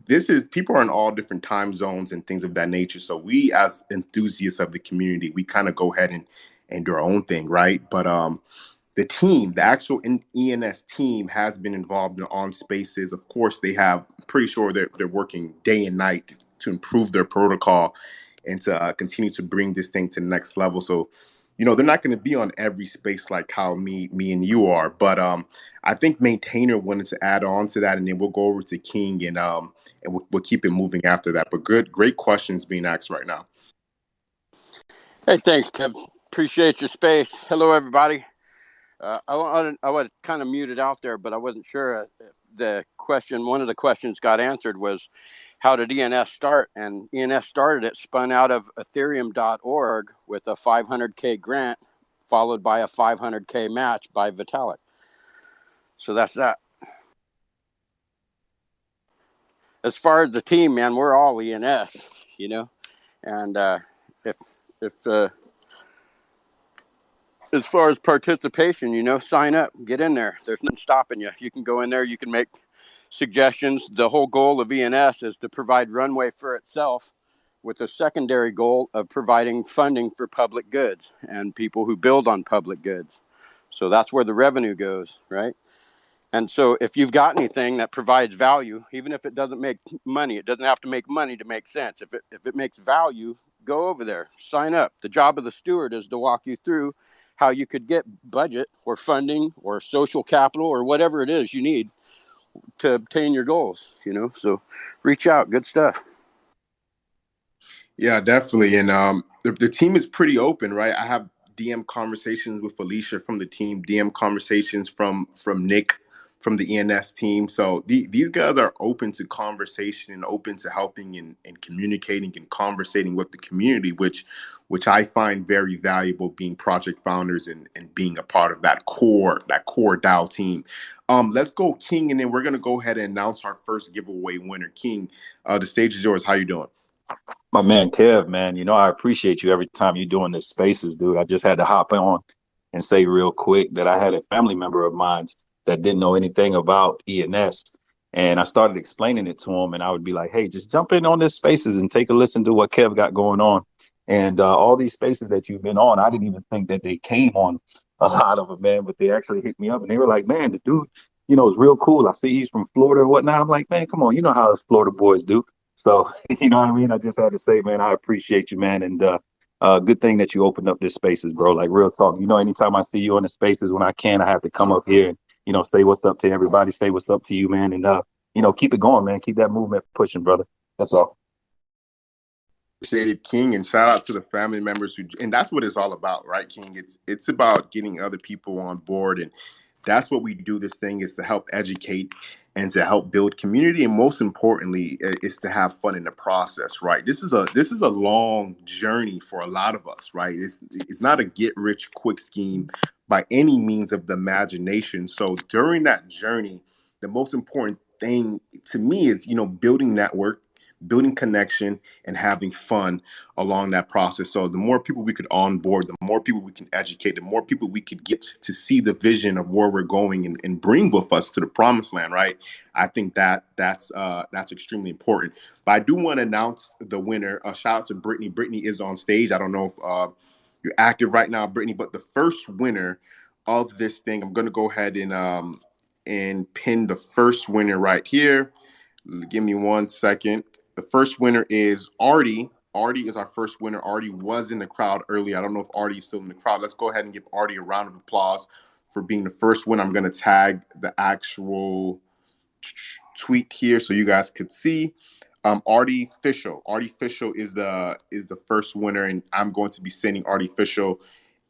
this is people are in all different time zones and things of that nature. So we, as enthusiasts of the community, we kind of go ahead and do our own thing, right? But the team, the actual ENS team, has been involved in on spaces. Of course, they have. I'm pretty sure they're working day and night to improve their protocol and to continue to bring this thing to the next level. So, they're not going to be on every space like how me and you are. But I think Maintainer wanted to add on to that, and then we'll go over to King and we'll keep it moving after that. But great questions being asked right now. Hey, thanks, Kev. Appreciate your space. Hello, everybody. I was kind of muted out there, but I wasn't sure one of the questions got answered was, how did ENS start? And ENS started it spun out of Ethereum.org with a 500K grant, followed by a 500K match by Vitalik. So that's that. As far as the team, man, we're all ENS, and if as far as participation, sign up, get in there. There's nothing stopping you. You can go in there, you can make suggestions. The whole goal of ENS is to provide runway for itself, with a secondary goal of providing funding for public goods and people who build on public goods. So that's where the revenue goes, right? And so if you've got anything that provides value, even if it doesn't make money, it doesn't have to make money to make sense. If it makes value, go over there, sign up. The job of the steward is to walk you through how you could get budget or funding or social capital or whatever it is you need to obtain your goals, so reach out. Good stuff. Yeah, definitely. And the team is pretty open, right? I have DM conversations with Felicia from the team, DM conversations from Nick from the ENS team. So these guys are open to conversation and open to helping and communicating and conversating with the community, which I find very valuable, being project founders and being a part of that core DAO team. Let's go, King, and then we're gonna go ahead and announce our first giveaway winner. King, the stage is yours. How you doing? My man Kev, man, I appreciate you every time you're doing this spaces, dude. I just had to hop on and say real quick that I had a family member of mine that didn't know anything about ENS. And I started explaining it to him, and I would be like, hey, just jump in on this spaces and take a listen to what Kev got going on. And all these spaces that you've been on, I didn't even think that they came on a lot of them, man, but they actually hit me up and they were like, man, the dude, is real cool. I see he's from Florida or whatnot. I'm like, man, come on, you know how us Florida boys do. So, you know what I mean? I just had to say, man, I appreciate you, man. And good thing that you opened up this spaces, bro. Like real talk. Anytime I see you in the spaces when I can, I have to come up here and, say what's up to everybody, say what's up to you, man. And, keep it going, man. Keep that movement pushing, brother. That's all. Appreciate it, King, and shout out to the family members and that's what it's all about, right, King? It's about getting other people on board, and that's what we do. This thing is to help educate and to help build community, and most importantly, is to have fun in the process, right? This is a long journey for a lot of us, right? It's not a get rich quick scheme by any means of the imagination. So during that journey, the most important thing to me is building network, building connection, and having fun along that process. So the more people we could onboard, the more people we can educate, the more people we could get to see the vision of where we're going and bring with us to the promised land, right? I think that's extremely important. But I do want to announce the winner. Shout out to Brittany. Brittany is on stage. I don't know if you're active right now, Brittany, but the first winner of this thing, I'm going to go ahead and pin the first winner right here. Give me 1 second. The first winner is Artie. Artie is our first winner. Artie was in the crowd earlier. I don't know if Artie is still in the crowd. Let's go ahead and give Artie a round of applause for being the first winner. I'm going to tag the actual tweet here so you guys could see. Artificial. Artificial is the first winner, and I'm going to be sending Artificial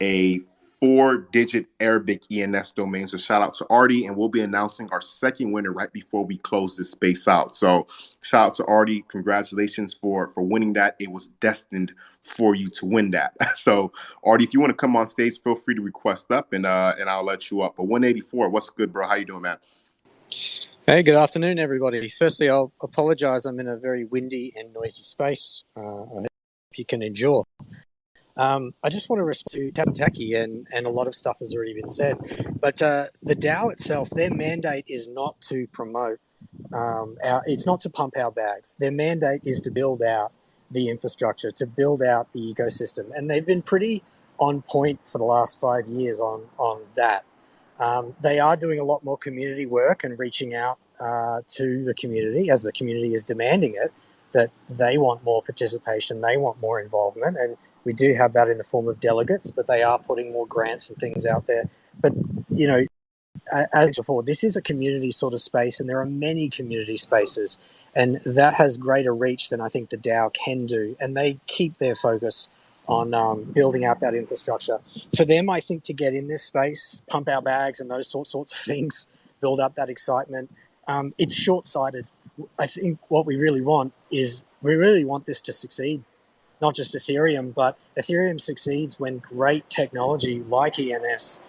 a 4-digit Arabic ENS domain. So shout out to Artie, and we'll be announcing our second winner right before we close this space out. So shout out to Artie. Congratulations for winning that. It was destined for you to win that. So Artie, if you want to come on stage, feel free to request up, and I'll let you up. But 184, what's good, bro? How you doing, man? Hey, good afternoon, everybody. Firstly, I'll apologise. I'm in a very windy and noisy space. I hope you can endure. I just want to respond to Kapataki, and a lot of stuff has already been said. But the DAO itself, their mandate is not to promote it's not to pump our bags. Their mandate is to build out the infrastructure, to build out the ecosystem. And they've been pretty on point for the last 5 years on that. They are doing a lot more community work and reaching out to the community as the community is demanding it, that they want more participation, they want more involvement. And we do have that in the form of delegates, but they are putting more grants and things out there. But, you know, as before, this is a community sort of space, and there are many community spaces, and that has greater reach than I think the DAO can do. And they keep their focus on building out that infrastructure. For them, I think to get in this space, pump our bags and those sorts of things, build up that excitement, it's short-sighted. I think what we really want is we really want this to succeed. Not just Ethereum, but Ethereum succeeds when great technology like ENS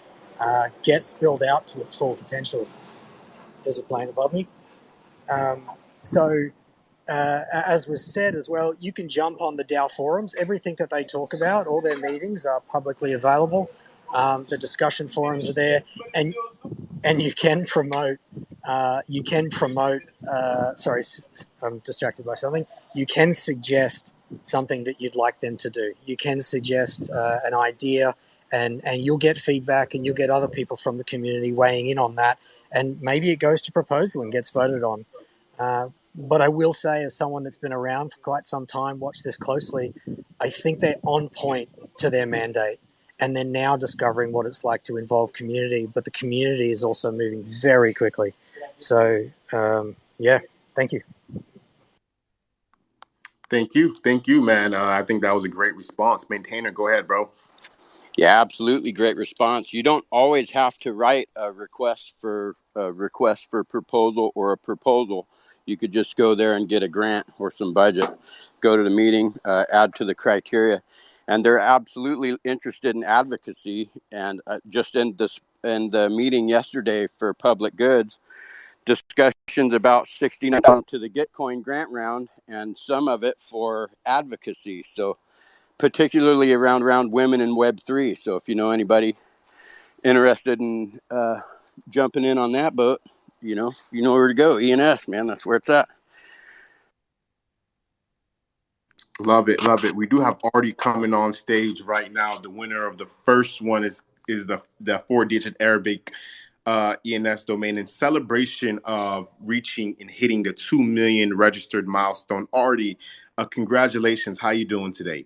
gets built out to its full potential. There's a plane above me. So, as was said as well, you can jump on the DAO forums. Everything that they talk about, all their meetings are publicly available. The discussion forums are there, and you can promote. Sorry, I'm distracted by something. You can suggest something that you'd like them to do. You can suggest an idea, and you'll get feedback, and you'll get other people from the community weighing in on that, and maybe it goes to proposal and gets voted on. But I will say, as someone that's been around for quite some time, watch this closely, I think they're on point to their mandate. And they're now discovering what it's like to involve community, but the community is also moving very quickly. So, yeah, thank you. Thank you, man. I think that was a great response. Maintainer, go ahead, bro. Yeah, absolutely great response. You don't always have to write a request for proposal or a proposal. You could just go there and get a grant or some budget, go to the meeting, add to the criteria, and they're absolutely interested in advocacy. And just in the meeting yesterday for public goods, discussions about 69 to the Gitcoin grant round, and some of it for advocacy. So, particularly around women in Web3. So if you know anybody interested in jumping in on that boat, you know where to go. ENS, man, that's where it's at. Love it, love it. We do have Artie coming on stage right now. The winner of the first one is the 4-digit Arabic ENS domain in celebration of reaching and hitting the 2 million registered milestone. Artie, congratulations. How you doing today?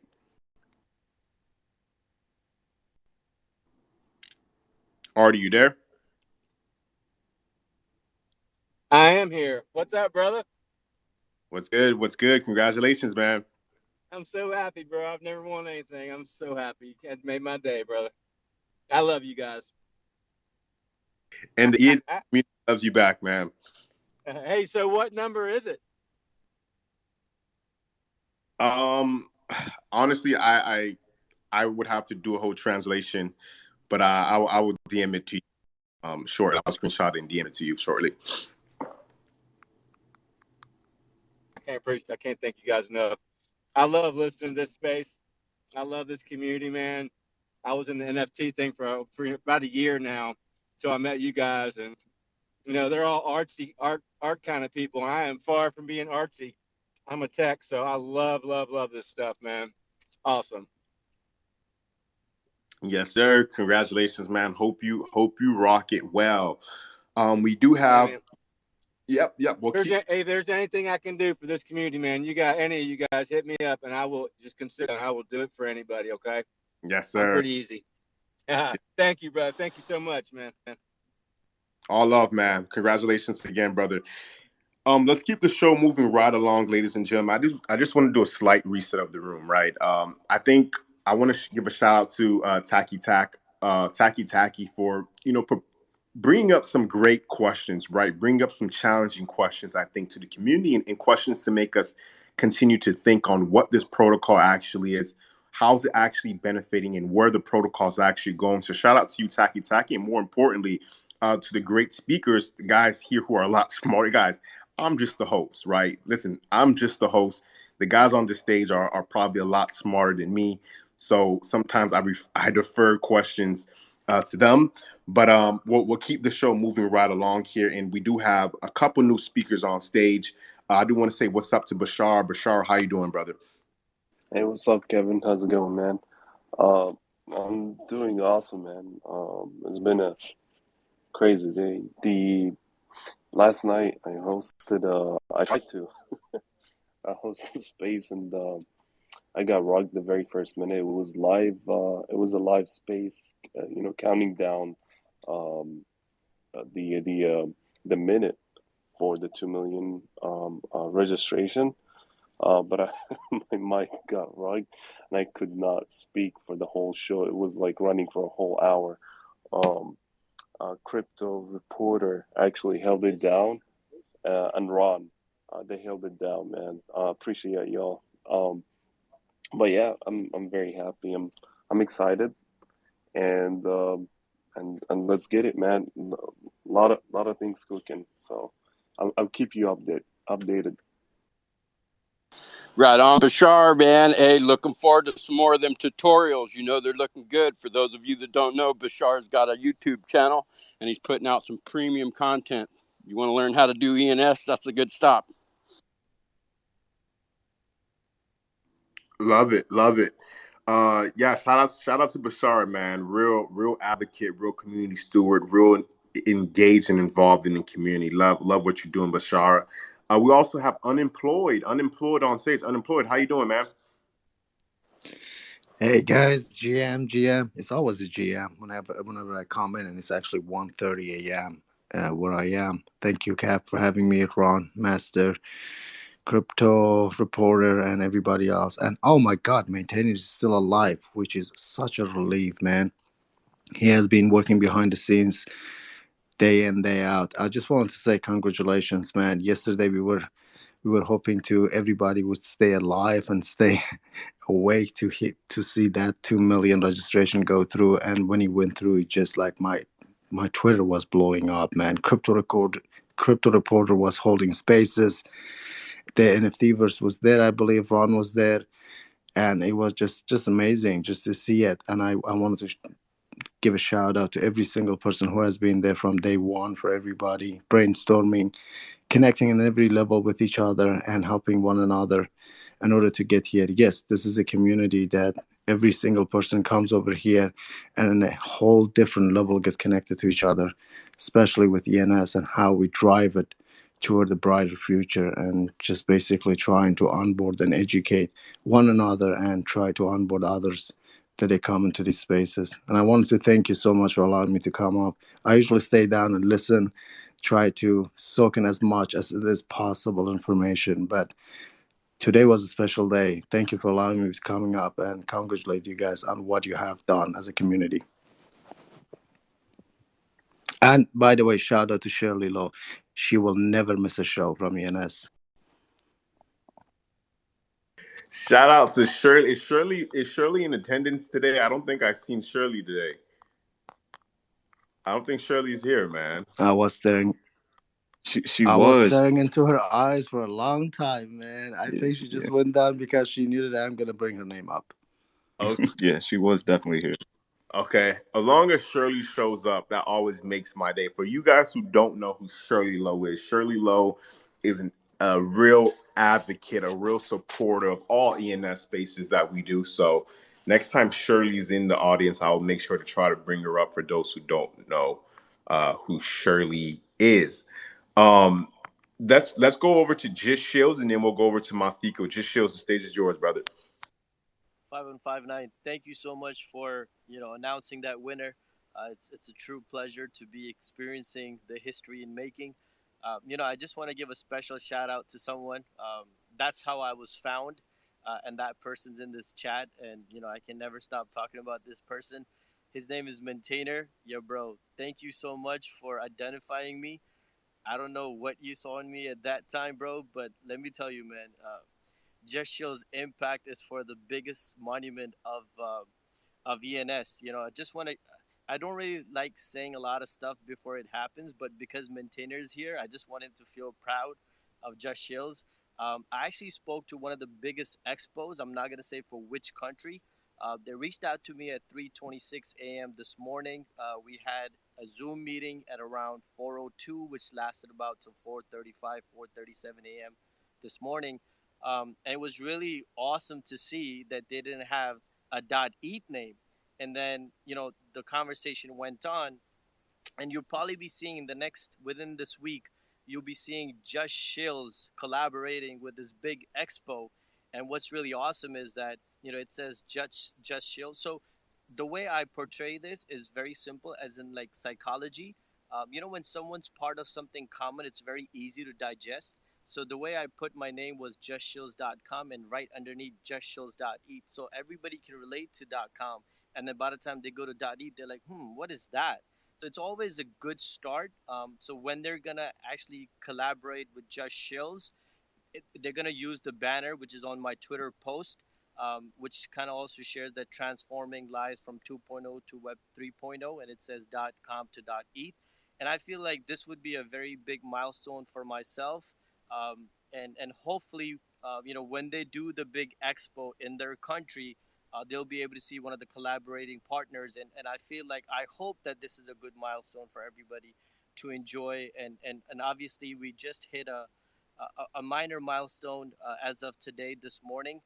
Artie, you there? I am here. What's up, brother? What's good? What's good? Congratulations, man. I'm so happy, bro. I've never won anything. I'm so happy. It made my day, brother. I love you guys. And the community loves you back, man. Hey, so what number is it? Honestly, I would have to do a whole translation, but I will DM it to you shortly. I'll screenshot it and DM it to you shortly. I can't thank you guys enough. I love listening to this space. I love this community, man. I was in the NFT thing for about a year now, so I met you guys, and they're all artsy art kind of people. I am far from being artsy. I'm a tech, so I love this stuff, man. It's awesome. Yes, sir. Congratulations, man. Hope you rock it well. We do have. Yep. Well, if there's anything I can do for this community, man, you got any of you guys hit me up, and I will just consider. I will do it for anybody. Okay. Yes, sir. I'm pretty easy. Thank you, brother. Thank you so much, man. All love, man. Congratulations again, brother. Let's keep the show moving right along, ladies and gentlemen. I just want to do a slight reset of the room, right? I think I want to give a shout out to Tacky Tacky for bringing up some great questions, right? Bring up some challenging questions, I think, to the community, and questions to make us continue to think on what this protocol actually is, how's it actually benefiting, and where the protocol is actually going. So shout out to you, Tacky Tacky, and more importantly, to the great speakers, the guys here who are a lot smarter guys. I'm just the host, right? Listen, I'm just the host. The guys on the stage are probably a lot smarter than me. So sometimes I defer questions to them, but we'll keep the show moving right along here, and we do have a couple new speakers on stage. I do want to say what's up to Bashar. Bashar, how you doing, brother? Hey, what's up, Kevin? How's it going, man? Uh, I'm doing awesome, man. It's been a crazy day. The last night I tried to host a space, and I got rugged the very first minute. It was live. It was a live space, counting down um, the minute for the 2 million registration. But my mic got rugged and I could not speak for the whole show. It was like running for a whole hour. Um, Crypto Reporter actually held it down, and Ron, they held it down, man. Appreciate y'all. But yeah, I'm very happy. I'm excited, and and let's get it, man. Lot of things cooking. So I'll keep you updated. Right on, Bashar, man. Hey, looking forward to some more of them tutorials. You know, they're looking good. For those of you that don't know, Bashar's got a YouTube channel, and he's putting out some premium content. You want to learn how to do ENS? That's a good stop. Love it, love it. Yeah, shout out to Bashar, man. Real advocate, real community steward, real engaged and involved in the community. Love what you're doing, Bashar. We also have unemployed on stage. Unemployed, how you doing, man? Hey guys, GM. It's always a GM whenever I come in, and it's actually 1:30 a.m. Where I am. Thank you, Cap, for having me, Ron, Master, Crypto Reporter, and everybody else. And oh my God, Maintainer is still alive, which is such a relief, man. He has been working behind the scenes day in day out. I just wanted to say congratulations, man. Yesterday we were hoping to everybody would stay alive and stay awake to see that 2 million registration go through. And when he went through, it just like my Twitter was blowing up, man. Crypto Reporter was holding spaces. The NFT verse was there, I believe. Ron was there, and it was just amazing just to see it. And I wanted to give a shout out to every single person who has been there from day one, for everybody brainstorming, connecting on every level with each other and helping one another in order to get here. Yes, this is a community that every single person comes over here and on a whole different level get connected to each other, especially with ENS and how we drive it toward the brighter future, and just basically trying to onboard and educate one another and try to onboard others that they come into these spaces. And I wanted to thank you so much for allowing me to come up. I usually stay down and listen, try to soak in as much as it is possible information, but today was a special day. Thank you for allowing me to coming up and congratulate you guys on what you have done as a community. And by the way, shout out to Shirley Lowe. She will never miss a show from ENS. Shout out to Shirley. Is Shirley in attendance today? I don't think I've seen Shirley today. I don't think Shirley's here, man. I was staring She I was was. staring into her eyes for a long time, man. I Yeah, think she just yeah, went down because she knew that I'm gonna bring her name up. yeah. She was definitely here. Okay. As long as Shirley shows up, that always makes my day. For you guys who don't know who Shirley Lowe is, Shirley Lowe is a real advocate, a real supporter of all ENS spaces that we do. So next time Shirley's in the audience, I'll make sure to try to bring her up for those who don't know who Shirley is. Um, let's go over to Just Shields, and then we'll go over to Mafiko. Just Shields, the stage is yours, brother. 5159. Thank you so much for announcing that winner. It's a true pleasure to be experiencing the history in making. I just want to give a special shout out to someone. That's how I was found, and that person's in this chat, and I can never stop talking about this person. His name is Maintainer. Yo, bro, thank you so much for identifying me. I don't know what you saw in me at that time, bro, but let me tell you, man. Just Shield's impact is for the biggest monument of ENS. I just want to. I don't really like saying a lot of stuff before it happens, but because Maintainer's here, I just want him to feel proud of Just Shields. I actually spoke to one of the biggest expos. I'm not gonna say for which country. They reached out to me at 3:26 a.m. this morning. We had a Zoom meeting at around 4:02, which lasted about till 4:35, 4:37 a.m. this morning. And it was really awesome to see that they didn't have a .eat name. And then the conversation went on, and you'll probably be seeing within this week, you'll be seeing Just Shills collaborating with this big expo. And what's really awesome is that it says Just Shills. So the way I portray this is very simple, as in like psychology. When someone's part of something common, it's very easy to digest. So the way I put my name was justshills.com, and right underneath justshills.eat, so everybody can relate to .com. And then by the time they go to .eat, they're like, what is that? So it's always a good start. So when they're gonna actually collaborate with Just Shills, they're going to use the banner, which is on my Twitter post, which kind of also shares that transforming lives from 2.0 to Web 3.0, and it says .com to .eat. And I feel like this would be a very big milestone for myself, and hopefully, when they do the big expo in their country, they'll be able to see one of the collaborating partners, and I hope that this is a good milestone for everybody to enjoy, and obviously we just hit a minor milestone as of today, this morning,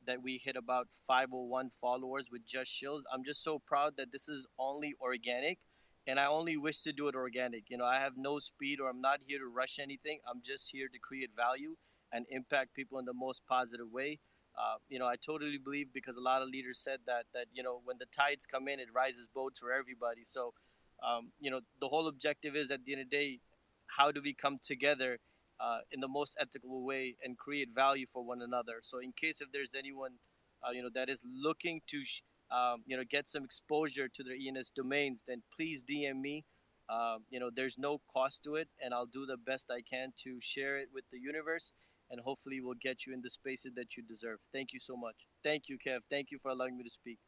that we hit about 501 followers with Just Shields. I'm just so proud that this is only organic, and I only wish to do it organic. I have no speed, or I'm not here to rush anything. I'm just here to create value and impact people in the most positive way. I totally believe, because a lot of leaders said that when the tides come in, it rises boats for everybody. So, the whole objective is, at the end of the day, how do we come together in the most ethical way and create value for one another. So in case if there's anyone, that is looking to, get some exposure to their ENS domains, then please DM me. There's no cost to it, and I'll do the best I can to share it with the universe, and hopefully we'll get you in the spaces that you deserve. Thank you so much. Thank you, Kev. Thank you for allowing me to speak.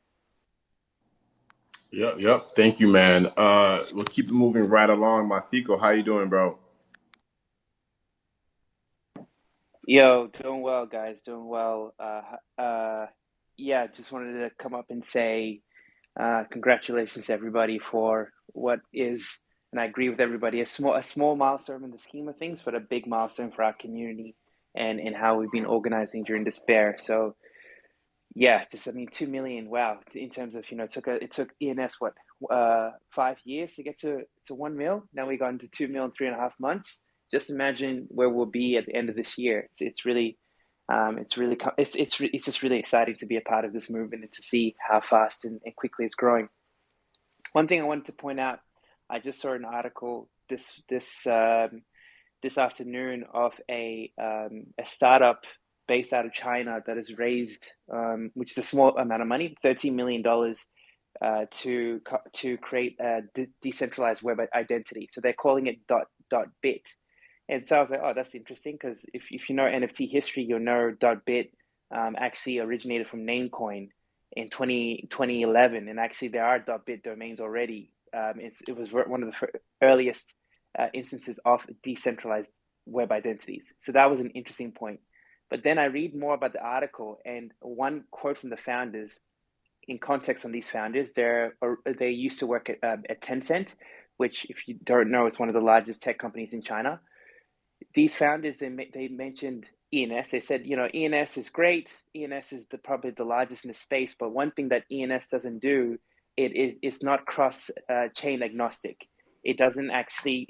Yep, yep. Thank you, man. We'll keep it moving right along. Mafiko, how you doing, bro? Yo, doing well, guys. Doing well. Yeah, just wanted to come up and say congratulations to everybody for what is, and I agree with everybody, a small milestone in the scheme of things, but a big milestone for our community and how we've been organizing during despair. So yeah, just 2 million. Wow, in terms of it took ENS what 5 years to get to 1 mil. Now we got into 2 mil in 3.5 months. Just imagine where we'll be at the end of this year. It's really it's just really exciting to be a part of this movement and to see how fast and quickly it's growing. One thing I wanted to point out, I just saw an article this afternoon of a startup based out of China that has raised, which is a small amount of money, $13 million, to create a decentralized web identity. So they're calling it .bit. And so I was like, oh, that's interesting, because if you know NFT history, you'll know .bit actually originated from Namecoin in 2011, and actually there are .bit domains already. It was one of the earliest instances of decentralized web identities. So that was an interesting point. But then I read more about the article, and one quote from the founders, in context on these founders, they used to work at Tencent, which, if you don't know, is one of the largest tech companies in China. These founders, they mentioned ENS. They said, ENS is great. ENS is probably the largest in the space. But one thing that ENS doesn't do, it's not cross chain agnostic. It doesn't actually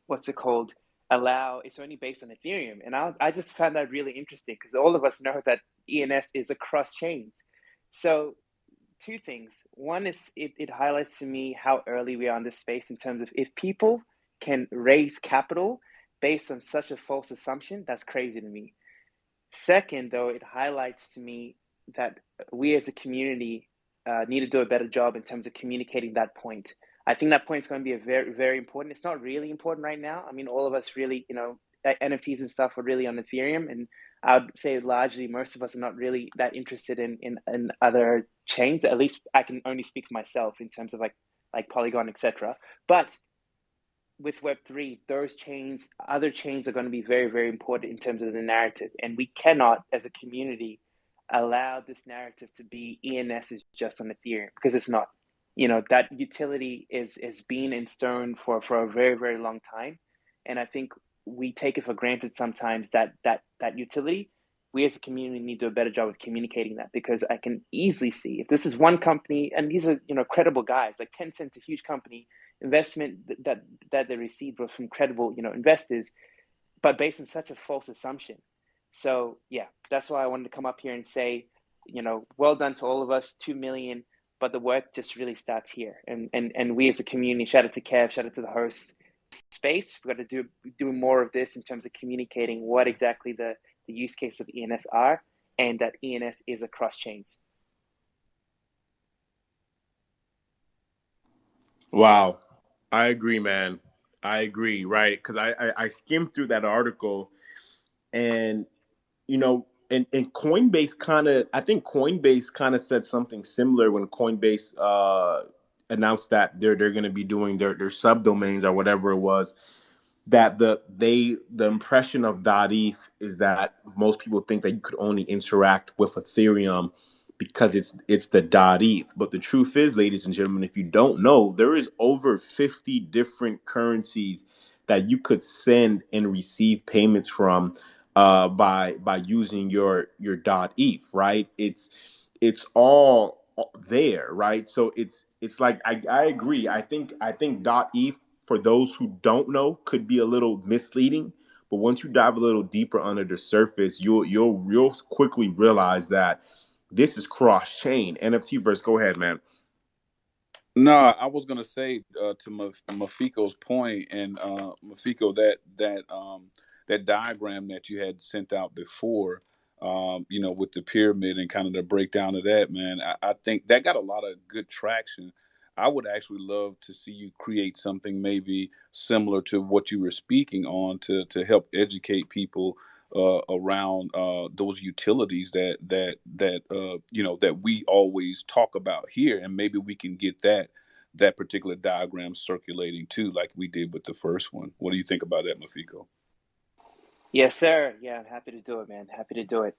what's it called? It's only based on Ethereum. And I just found that really interesting, because all of us know that ENS is across chains. So two things. One is it highlights to me how early we are in this space in terms of if people can raise capital based on such a false assumption, that's crazy to me. Second, though, it highlights to me that we as a community need to do a better job in terms of communicating that point. I think that point is going to be a very, very important. It's not really important right now. I mean, all of us really, NFTs and stuff are really on Ethereum, and I would say largely most of us are not really that interested in other chains. At least I can only speak for myself in terms of like Polygon, etc. But with Web3, those chains, other chains are going to be very, very important in terms of the narrative. And we cannot, as a community, allow this narrative to be ENS is just on Ethereum, because it's not. That utility is been in stone for a very, very long time. And I think we take it for granted sometimes that utility. We as a community need to do a better job of communicating that, because I can easily see if this is one company, and these are credible guys, like Tencent's a huge company, investment that they received was from credible investors, but based on such a false assumption. So yeah, that's why I wanted to come up here and say, well done to all of us, 2 million, but the work just really starts here. And we as a community, shout out to Kev, shout out to the host space. We've got to do more of this in terms of communicating what exactly the use case of ENS are, and that ENS is across chains. Wow. I agree, man. I agree, right? Because I skimmed through that article, and and Coinbase I think Coinbase kind of said something similar when Coinbase announced that they're going to be doing their subdomains or whatever it was. That the impression of .eth is that most people think that you could only interact with Ethereum because it's the .eth. But the truth is, ladies and gentlemen, if you don't know, there is over 50 different currencies that you could send and receive payments from by using your .eth, right? It's all there, right? So it's like I agree. I think .eth, for those who don't know, could be a little misleading. But once you dive a little deeper under the surface, you'll quickly realize that this is cross chain NFT verse. Go ahead, man. No, I was gonna say to Mafiko's point, and Mafiko, that diagram that you had sent out before, with the pyramid and kind of the breakdown of that, man, I think that got a lot of good traction. I would actually love to see you create something maybe similar to what you were speaking on to help educate people around those utilities that we always talk about here, and maybe we can get that particular diagram circulating too, like we did with the first one. What do you think about that, Mafiko? Yes, sir. Yeah, I'm happy to do it, man. Happy to do it.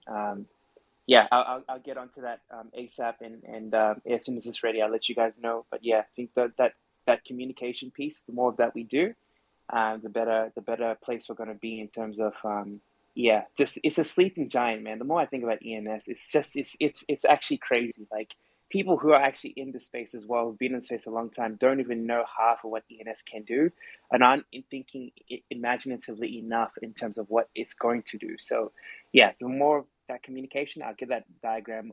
Yeah, I'll get onto that ASAP, and as soon as it's ready, I'll let you guys know. But yeah, I think that communication piece, the more of that we do, the better place we're going to be in terms of yeah, just it's a sleeping giant, man. The more I think about ENS, it's actually crazy. Like, people who are actually in the space as well, who've been in the space a long time, don't even know half of what ENS can do, and aren't thinking imaginatively enough in terms of what it's going to do. So yeah, the more that communication, I'll get that diagram.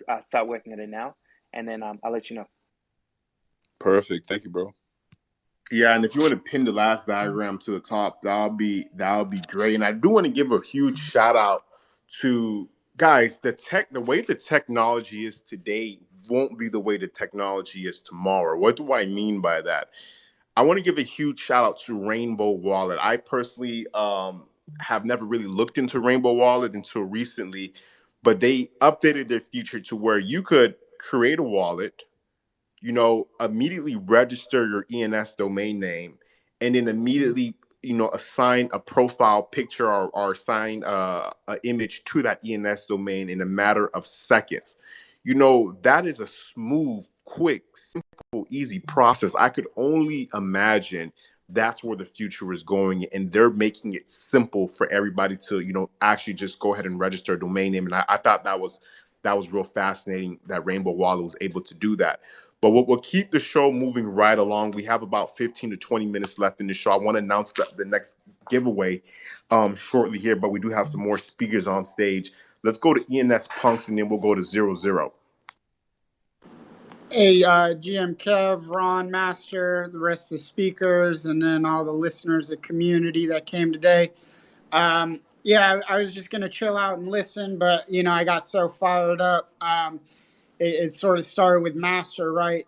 I'll start working on it now, and then I'll let you know. Perfect. Thank you, bro. Yeah, and if you want to pin the last diagram to the top, that'll be great. And I do want to give a huge shout out to guys. The way the technology is today won't be the way the technology is tomorrow. What do I mean by that? I want to give a huge shout out to Rainbow Wallet. I personally have never really looked into Rainbow Wallet until recently, but they updated their feature to where you could create a wallet, immediately register your ENS domain name, and then immediately, assign a profile picture or assign an image to that ENS domain in a matter of seconds. That is a smooth, quick, simple, easy process. I could only imagine that's where the future is going, and they're making it simple for everybody to, actually just go ahead and register a domain name. And I thought that was real fascinating that Rainbow Wallet was able to do that. But we'll keep the show moving right along. We have about 15 to 20 minutes left in the show. I want to announce the next giveaway shortly here, but we do have some more speakers on stage. Let's go to ENS Punks, and then we'll go to 00. Hey, GM Kev, Ron, Master, the rest of the speakers, and then all the listeners, the community that came today. Yeah, I was just going to chill out and listen, but, I got so fired up. It sort of started with Master, right?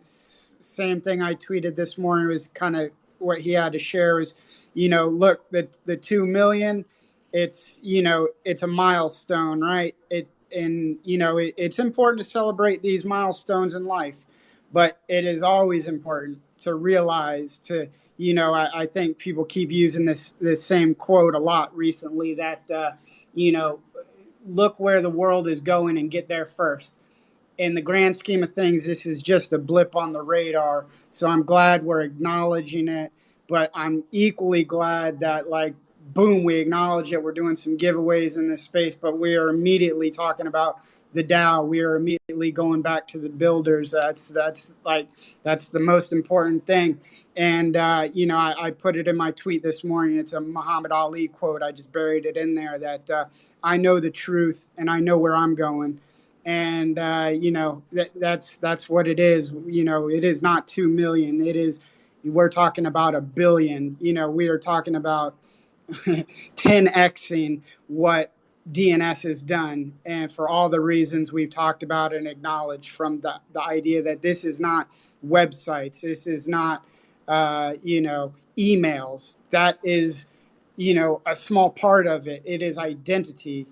Same thing I tweeted this morning was kind of what he had to share was, look, the 2 million, it's a milestone, right? It's important to celebrate these milestones in life, but it is always important to realize I think people keep using this same quote a lot recently that, look where the world is going and get there first. In the grand scheme of things, this is just a blip on the radar. So I'm glad we're acknowledging it, but I'm equally glad that, like, boom, we acknowledge that we're doing some giveaways in this space, but we are immediately talking about the DAO. We are immediately going back to the builders. That's the most important thing. And I put it in my tweet this morning. It's a Muhammad Ali quote. I just buried it in there that I know the truth and I know where I'm going, and that's what it is. It is not 2 million. It is, we're talking about a billion. We are talking about 10xing what DNS has done, and for all the reasons we've talked about and acknowledged, from the idea that this is not websites, this is not emails. That is a small part of it. It is identity.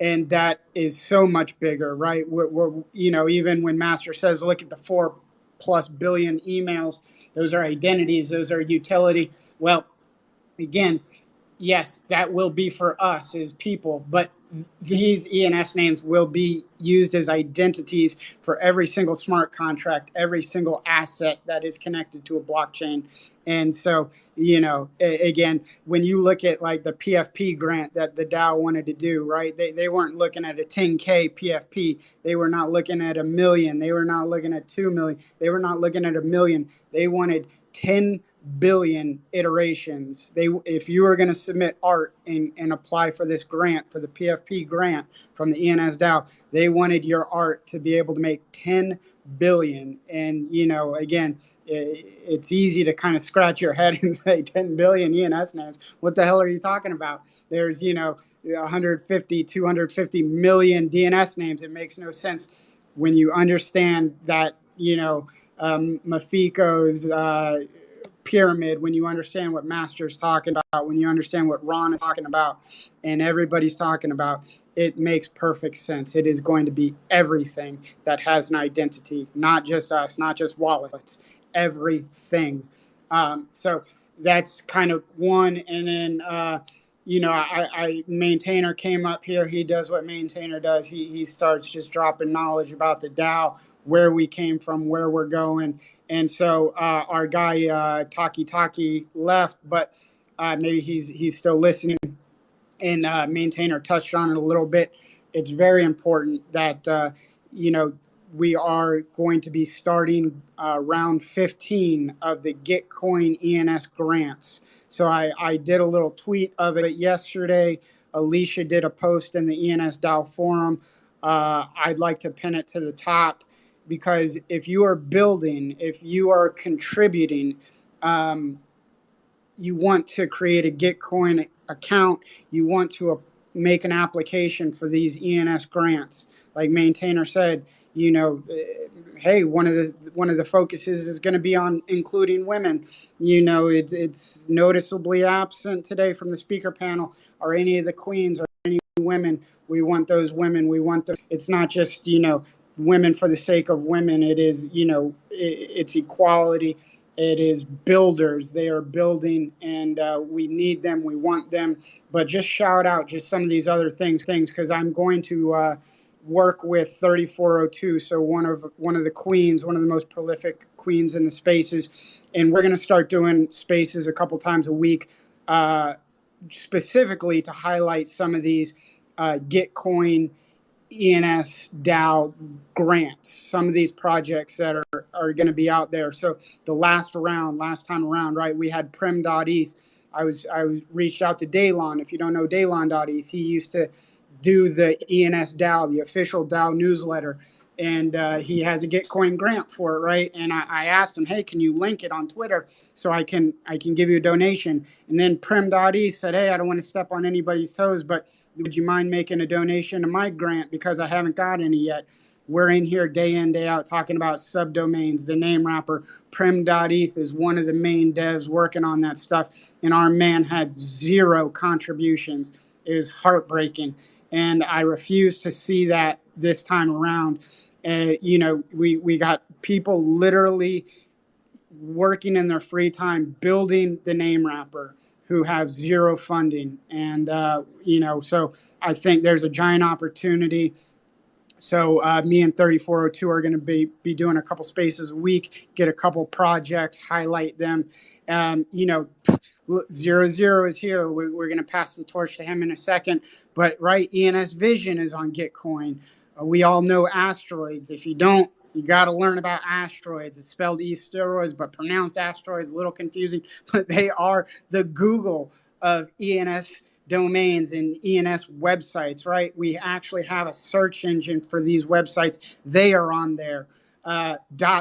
And that is so much bigger, right? Even when Master says, look at the 4+ billion emails, those are identities, those are utility. Well, again, yes, that will be for us as people, but these ENS names will be used as identities for every single smart contract, every single asset that is connected to a blockchain. And so, again, when you look at like the PFP grant that the DAO wanted to do, right? They weren't looking at a 10K PFP. They were not looking at 1 million. They were not looking at 2 million. They were not looking at 1 million. They wanted 10 billion iterations. If you were going to submit art and apply for this grant, for the PFP grant from the ENS DAO, they wanted your art to be able to make 10 billion. And, again, it's easy to kind of scratch your head and say 10 billion ENS names. What the hell are you talking about? There's, 150, 250 million DNS names. It makes no sense when you understand that, Mafiko's pyramid, when you understand what Master's talking about, when you understand what Ron is talking about, and everybody's talking about, it makes perfect sense. It is going to be everything that has an identity, not just us, not just wallets, everything. So that's kind of one. And then, Maintainer came up here. He does what Maintainer does. He starts just dropping knowledge about the DAO, where we came from, where we're going. And so our guy Taki left, but maybe he's still listening. And Maintainer touched on it a little bit. It's very important that we are going to be starting round 15 of the Gitcoin ENS grants. So I did a little tweet of it yesterday. Alicia did a post in the ENS DAO forum. I'd like to pin it to the top, because if you are building, if you are contributing, you want to create a Gitcoin account. You want to make an application for these ENS grants. Like Maintainer said, hey, one of the focuses is going to be on including women. It's noticeably absent today from the speaker panel. Are any of the queens or any women? We want those women. We want those. It's not just women for the sake of women. It is it's equality. It is builders. They are building, and we need them. We want them. But just shout out just some of these other things, because I'm going to work with 3402. So one of the queens, one of the most prolific queens in the spaces, and we're going to start doing spaces a couple times a week, specifically to highlight some of these Gitcoin ENS DAO grants, some of these projects that are going to be out there. So the last time around, right, we had Prim.eth. I was reached out to Daylon. If you don't know Daylon.eth, he used to do the ENS DAO, the official DAO newsletter. and he has a Gitcoin grant for it, right? And I asked him, hey, can you link it on Twitter so I can give you a donation? And then Prim.E said, hey, I don't want to step on anybody's toes, but would you mind making a donation to my grant because I haven't got any yet? We're in here day in, day out talking about subdomains, the name wrapper. Prim.eth is one of the main devs working on that stuff, and our man had zero contributions. It was heartbreaking, and I refuse to see that this time around. We got people literally working in their free time building the name wrapper who have zero funding, and so I think there's a giant opportunity. So me and 3402 are going to be doing a couple spaces a week, get a couple projects, highlight them. Zero Zero is here. We're going to pass the torch to him in a second. But right, ENS Vision is on Gitcoin. We all know asteroids. If you don't, you got to learn about asteroids. It's spelled E-steroids, but pronounced asteroids, a little confusing. But they are the Google of ENS domains and ENS websites, right? We actually have a search engine for these websites. They are on there.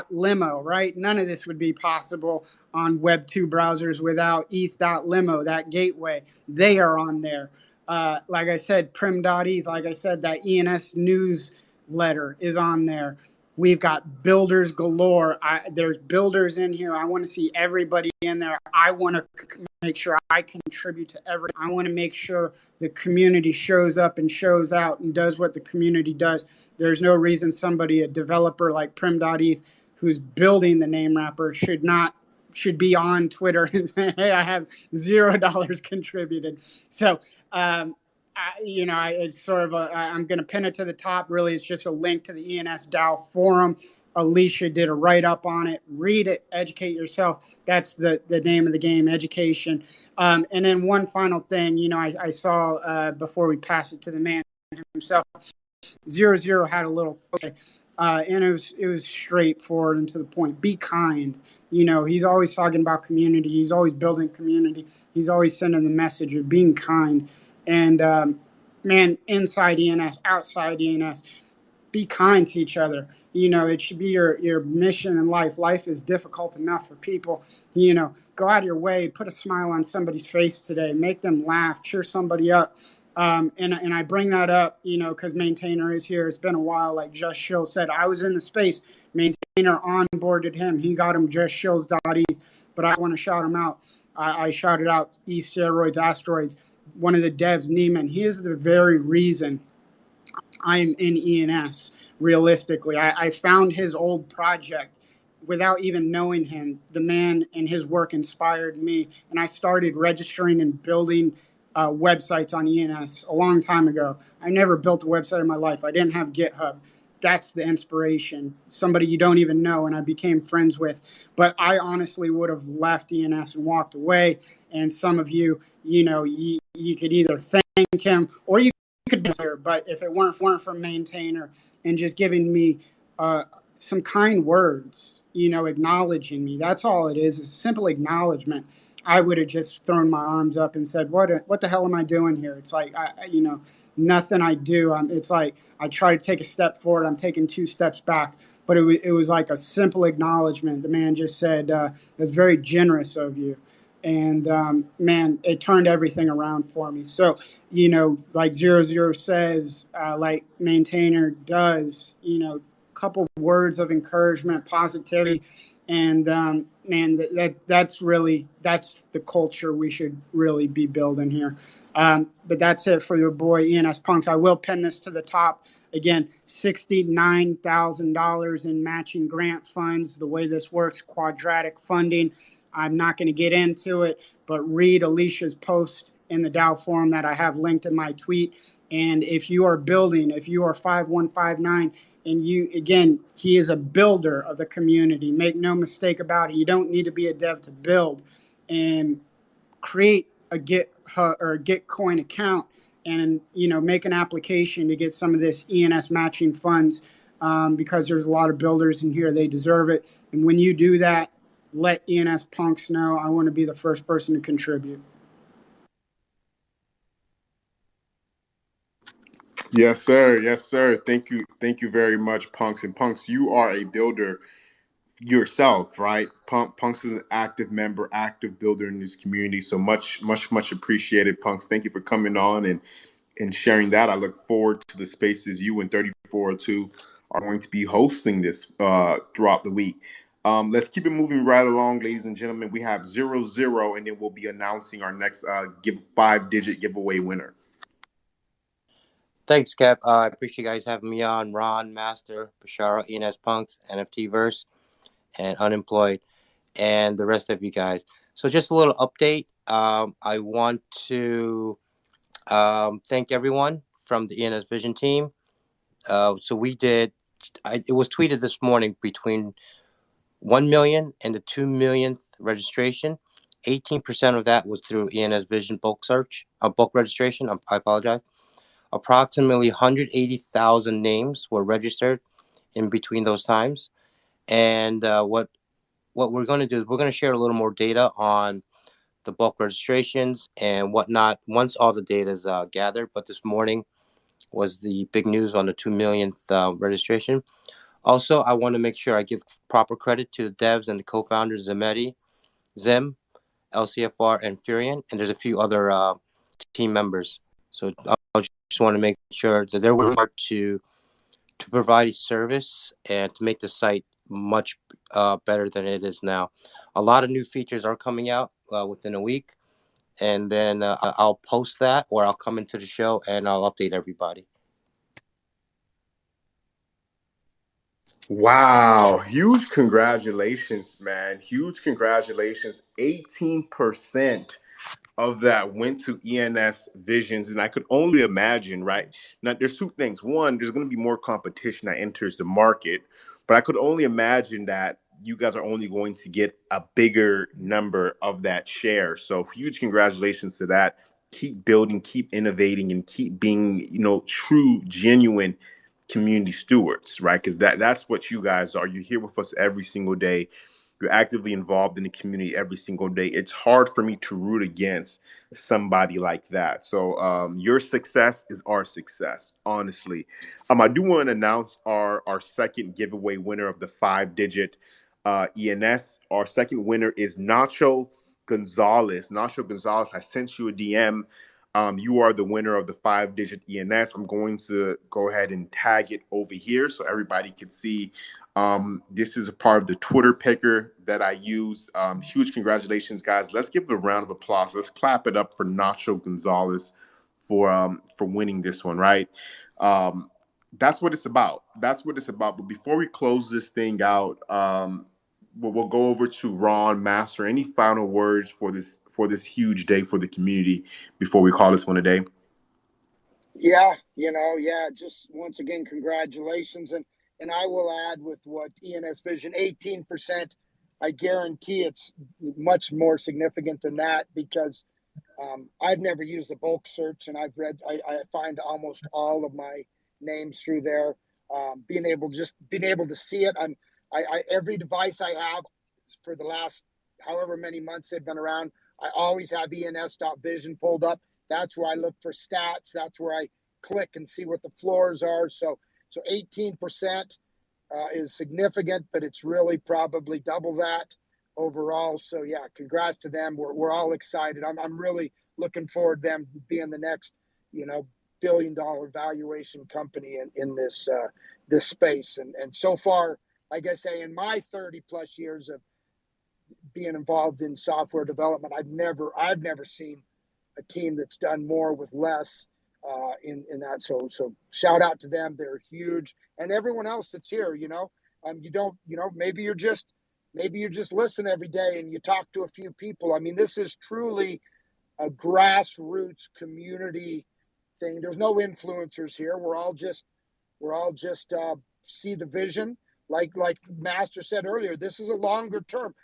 .limo, right? None of this would be possible on Web 2 browsers without eth.limo, that gateway. They are on there. Like I said, prim.eth, like I said, that ENS newsletter is on there. We've got builders galore. There's builders in here. I want to see everybody in there. I want to make sure I contribute to everything. I want to make sure the community shows up and shows out and does what the community does. There's no reason somebody, a developer like prim.eth, who's building the name wrapper, should be on Twitter and say, hey, I have $0 contributed. So, it's sort of I'm going to pin it to the top. Really, it's just a link to the ENS DAO forum. Alicia did a write-up on it. Read it, educate yourself. That's the name of the game, education. And then one final thing, I saw before we pass it to the man himself, 0 had a little, and it was straightforward and to the point. Be kind. He's always talking about community. He's always building community. He's always sending the message of being kind. And man, inside ENS, outside ENS, be kind to each other. It should be your mission in life. Life is difficult enough for people. Go out of your way, put a smile on somebody's face today, make them laugh, cheer somebody up. And I bring that up, because Maintainer is here. It's been a while, like Just Shill said. I was in the space. Maintainer onboarded him. He got him justshills.e. But I want to shout him out. I shouted out E-steroids, asteroids. One of the devs, Neiman, he is the very reason I'm in ENS. Realistically, I found his old project without even knowing him. The man and his work inspired me, and I started registering and building websites on ENS a long time ago. I never built a website in my life. I didn't have GitHub. That's the inspiration. Somebody you don't even know, and I became friends with. But I honestly would have left ENS and walked away. And some of you, you could either thank him or you could be there. But if it weren't for Maintainer and just giving me some kind words, acknowledging me, that's all it is. It's a simple acknowledgement. I would have just thrown my arms up and said, what the hell am I doing here? It's like, nothing I do. It's like I try to take a step forward. I'm taking 2 steps back. But it was like a simple acknowledgement. The man just said, that's very generous of you. And, man, it turned everything around for me. So, like 00 says, like Maintainer does, couple words of encouragement, positivity. And, man, that's the culture we should really be building here. But that's it for your boy, ENS Punks. I will pin this to the top. Again, $69,000 in matching grant funds. The way this works, quadratic funding. I'm not going to get into it, but read Alicia's post in the DAO forum that I have linked in my tweet. And if you are building, if you are 5159, and he is a builder of the community. Make no mistake about it. You don't need to be a dev to build. And create a GitHub or a Gitcoin account and, make an application to get some of this ENS matching funds, because there's a lot of builders in here. They deserve it. And when you do that, let ENS Punks know. I want to be the first person to contribute. Yes, sir. Yes, sir. Thank you. Thank you very much, Punks. And Punks, you are a builder yourself, right? Punks is an active member, active builder in this community. So much appreciated, Punks. Thank you for coming on and sharing that. I look forward to the spaces you and 3402 are going to be hosting this throughout the week. Let's keep it moving right along, ladies and gentlemen. We have 00, and then we'll be announcing our next give 5-digit giveaway winner. Thanks, Kev. I appreciate you guys having me on. Ron, Master, Bashara, ENS Punks, NFT Verse, and Unemployed, and the rest of you guys. So, just a little update. I want to thank everyone from the ENS Vision team. So, we did, it was tweeted this morning between 1 million and the 2 millionth registration. 18% of that was through ENS Vision bulk search, bulk registration. I apologize. Approximately 180,000 names were registered in between those times. And what we're going to do is we're going to share a little more data on the bulk registrations and whatnot once all the data is gathered. But this morning was the big news on the 2 millionth registration. Also, I want to make sure I give proper credit to the devs and the co-founders, Zemedi, Zim, LCFR, and Furion. And there's a few other team members. So I just want to make sure that they're working hard to provide a service and to make the site much better than it is now. A lot of new features are coming out within a week, and then I'll post that, or I'll come into the show and I'll update everybody. Wow, huge congratulations, man. Huge congratulations. 18% of that went to ENS Visions, and I could only imagine, right? Now, there's two things. One, there's going to be more competition that enters the market, but I could only imagine that you guys are only going to get a bigger number of that share. So, huge congratulations to that. Keep building, keep innovating, and keep being, true, genuine community stewards, right? Because that's what you guys are. You're here with us every single day. You're actively involved in the community every single day. It's hard for me to root against somebody like that. So your success is our success, honestly. I do want to announce our second giveaway winner of the 5-digit ENS. Our second winner is Nacho Gonzalez. Nacho Gonzalez, I sent you a DM. You are the winner of the 5-digit ENS. I'm going to go ahead and tag it over here so everybody can see. This is a part of the Twitter picker that I use. Huge congratulations, guys. Let's give it a round of applause. Let's clap it up for Nacho Gonzalez for winning this one, right? That's what it's about. That's what it's about. But before we close this thing out, we'll go over to Ron Master. Any final words for this huge day for the community before we call this one a day? Yeah, just once again, congratulations. And I will add with what ENS Vision, 18%, I guarantee it's much more significant than that because I've never used the bulk search, and I find almost all of my names through there. Being able to see it, every device I have for the last however many months they've been around, I always have ens.vision pulled up. That's where I look for stats. That's where I click and see what the floors are. So 18% is significant, but it's really probably double that overall. So yeah, congrats to them. We're all excited. I'm really looking forward to them being the next, billion-dollar valuation company in this space. And so far, like I say, in my 30 plus years of being involved in software development, I've never seen a team that's done more with less in that. So shout out to them. They're huge. And everyone else that's here, maybe you're just listening every day and you talk to a few people. I mean, this is truly a grassroots community thing. There's no influencers here. We're all just see the vision. Like Master said earlier, this is a longer term.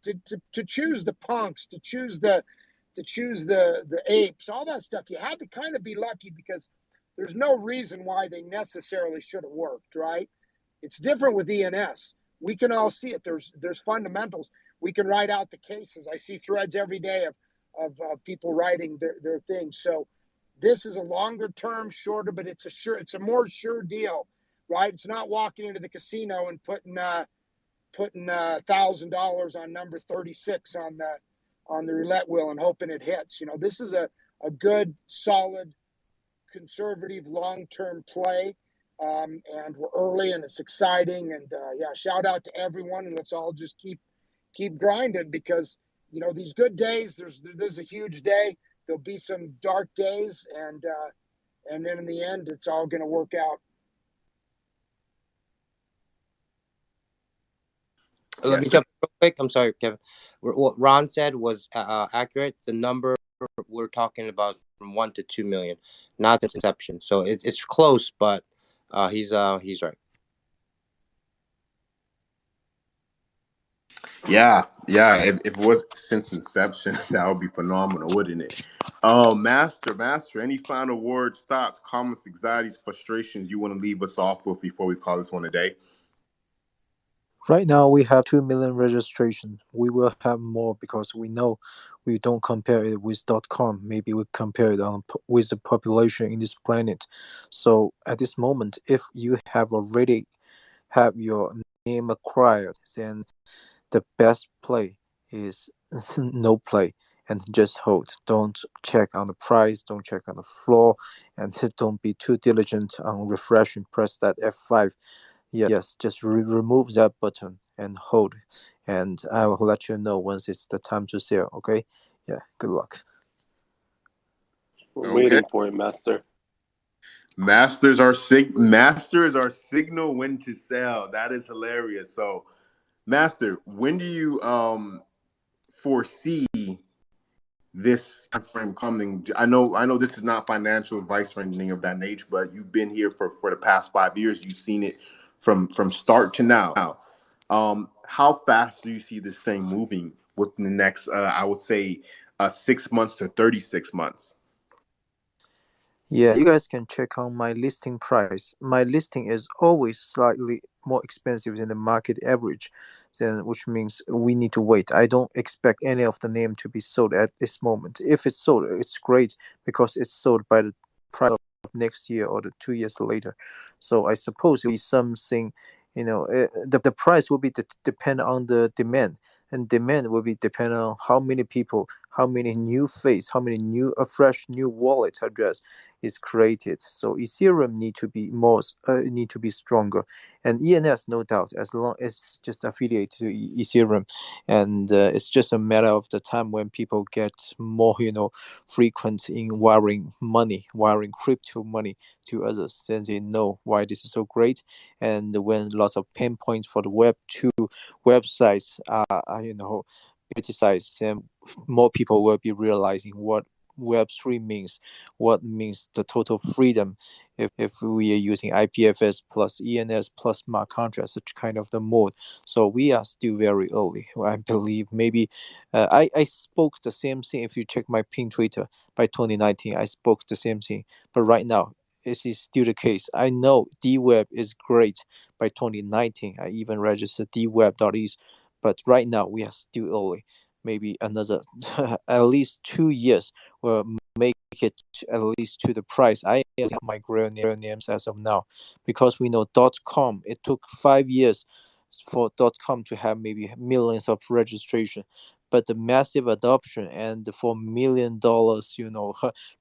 To choose the punks, to choose the apes, all that stuff, you had to kind of be lucky because there's no reason why they necessarily should have worked, right? It's different with ENS. We can all see it. There's fundamentals. We can write out the cases. I see threads every day of people writing their things. So This is a longer term, shorter, but it's a more sure deal, right? It's not walking into the casino and putting $1,000 on number 36 on the roulette wheel and hoping it hits. This is a good, solid, conservative, long term play. And we're early and it's exciting. And yeah, shout out to everyone, and let's all just keep grinding, because these good days. There's a huge day. There'll be some dark days, and then in the end, it's all going to work out. Let me Yes. jump real quick. I'm sorry, Kevin. What Ron said was accurate. The number we're talking about from 1 to 2 million, not its inception. So it's close, but he's right. Yeah, yeah. If it was since inception, that would be phenomenal, wouldn't it? Master. Any final words, thoughts, comments, anxieties, frustrations you want to leave us off with before we call this one a day? Right now, we have 2 million registration. We will have more because we know we don't compare it with .com. Maybe we compare it with the population in this planet. So at this moment, if you have already have your name acquired, then the best play is no play and just hold. Don't check on the price, don't check on the floor, and don't be too diligent on refreshing. Press that F5. Yes, just remove that button and hold. And I will let you know once it's the time to sell. Okay? Yeah, good luck. We're Okay. waiting for it, Master. Master is our signal when to sell. That is hilarious. So, Master, when do you foresee this time frame coming? I know this is not financial advice or anything of that nature, but you've been here for the past 5 years. You've seen it from start to now. How fast do you see this thing moving within the next I would say 6 months to 36 months? Yeah, you guys can check on my listing price. My listing is always slightly more expensive than the market average, then which means we need to wait. I don't expect any of the name to be sold at this moment. If it's sold, it's great because it's sold by the price of next year or the 2 years later. So I suppose it will be something, the price will be depend on the demand, and demand will be depend on how many people, how many new face, how many new a fresh new wallet address is created. So Ethereum need to be stronger, and ENS no doubt, as long as it's just affiliated to Ethereum, and it's just a matter of the time when people get more frequent in wiring crypto money to others, then they know why this is so great. And when lots of pain points for the Web2 websites are criticized, then more people will be realizing what Web3 means, what means the total freedom if we are using IPFS plus ENS plus smart contracts, such kind of the mode. So we are still very early. I believe maybe I spoke the same thing. If you check my pin Twitter by 2019, I spoke the same thing. But right now, this is still the case. I know DWeb is great by 2019. I even registered dweb.is. But right now, we are still early. Maybe another at least 2 years will make it at least to the price I have my real names as of now, because we know .com. It took 5 years for .com to have maybe millions of registration, but the massive adoption and for $1 million,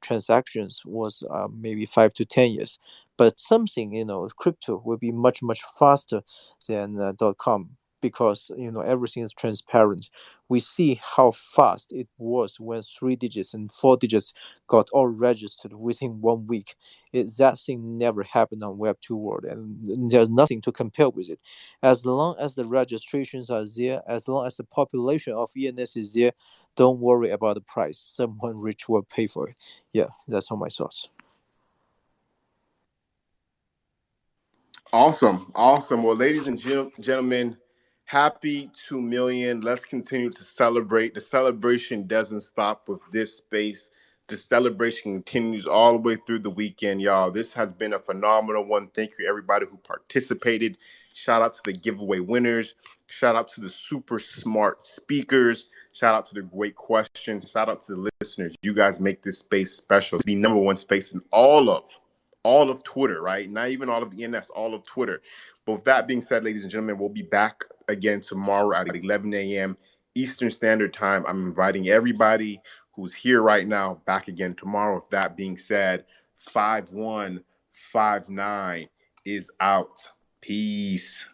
transactions was maybe 5 to 10 years. But something, crypto will be much much faster than .com, because everything is transparent. We see how fast it was when 3 digits and 4 digits got all registered within 1 week. That thing never happened on Web2 world, and there's nothing to compare with it. As long as the registrations are there, as long as the population of ENS is there, don't worry about the price. Someone rich will pay for it. Yeah, that's all my thoughts. Awesome. Awesome. Well, ladies and gentlemen, happy 2 million. Let's continue to celebrate. The celebration doesn't stop with this space. The celebration continues all the way through the weekend, y'all. This has been a phenomenal one. Thank you, everybody who participated. Shout out to the giveaway winners. Shout out to the super smart speakers. Shout out to the great questions. Shout out to the listeners. You guys make this space special. It's the number one space in all of Twitter, right? Not even all of the ENS, all of Twitter. But with that being said, ladies and gentlemen, we'll be back again tomorrow at 11 a.m. Eastern Standard Time. I'm inviting everybody who's here right now back again tomorrow. With that being said, 5159 is out. Peace.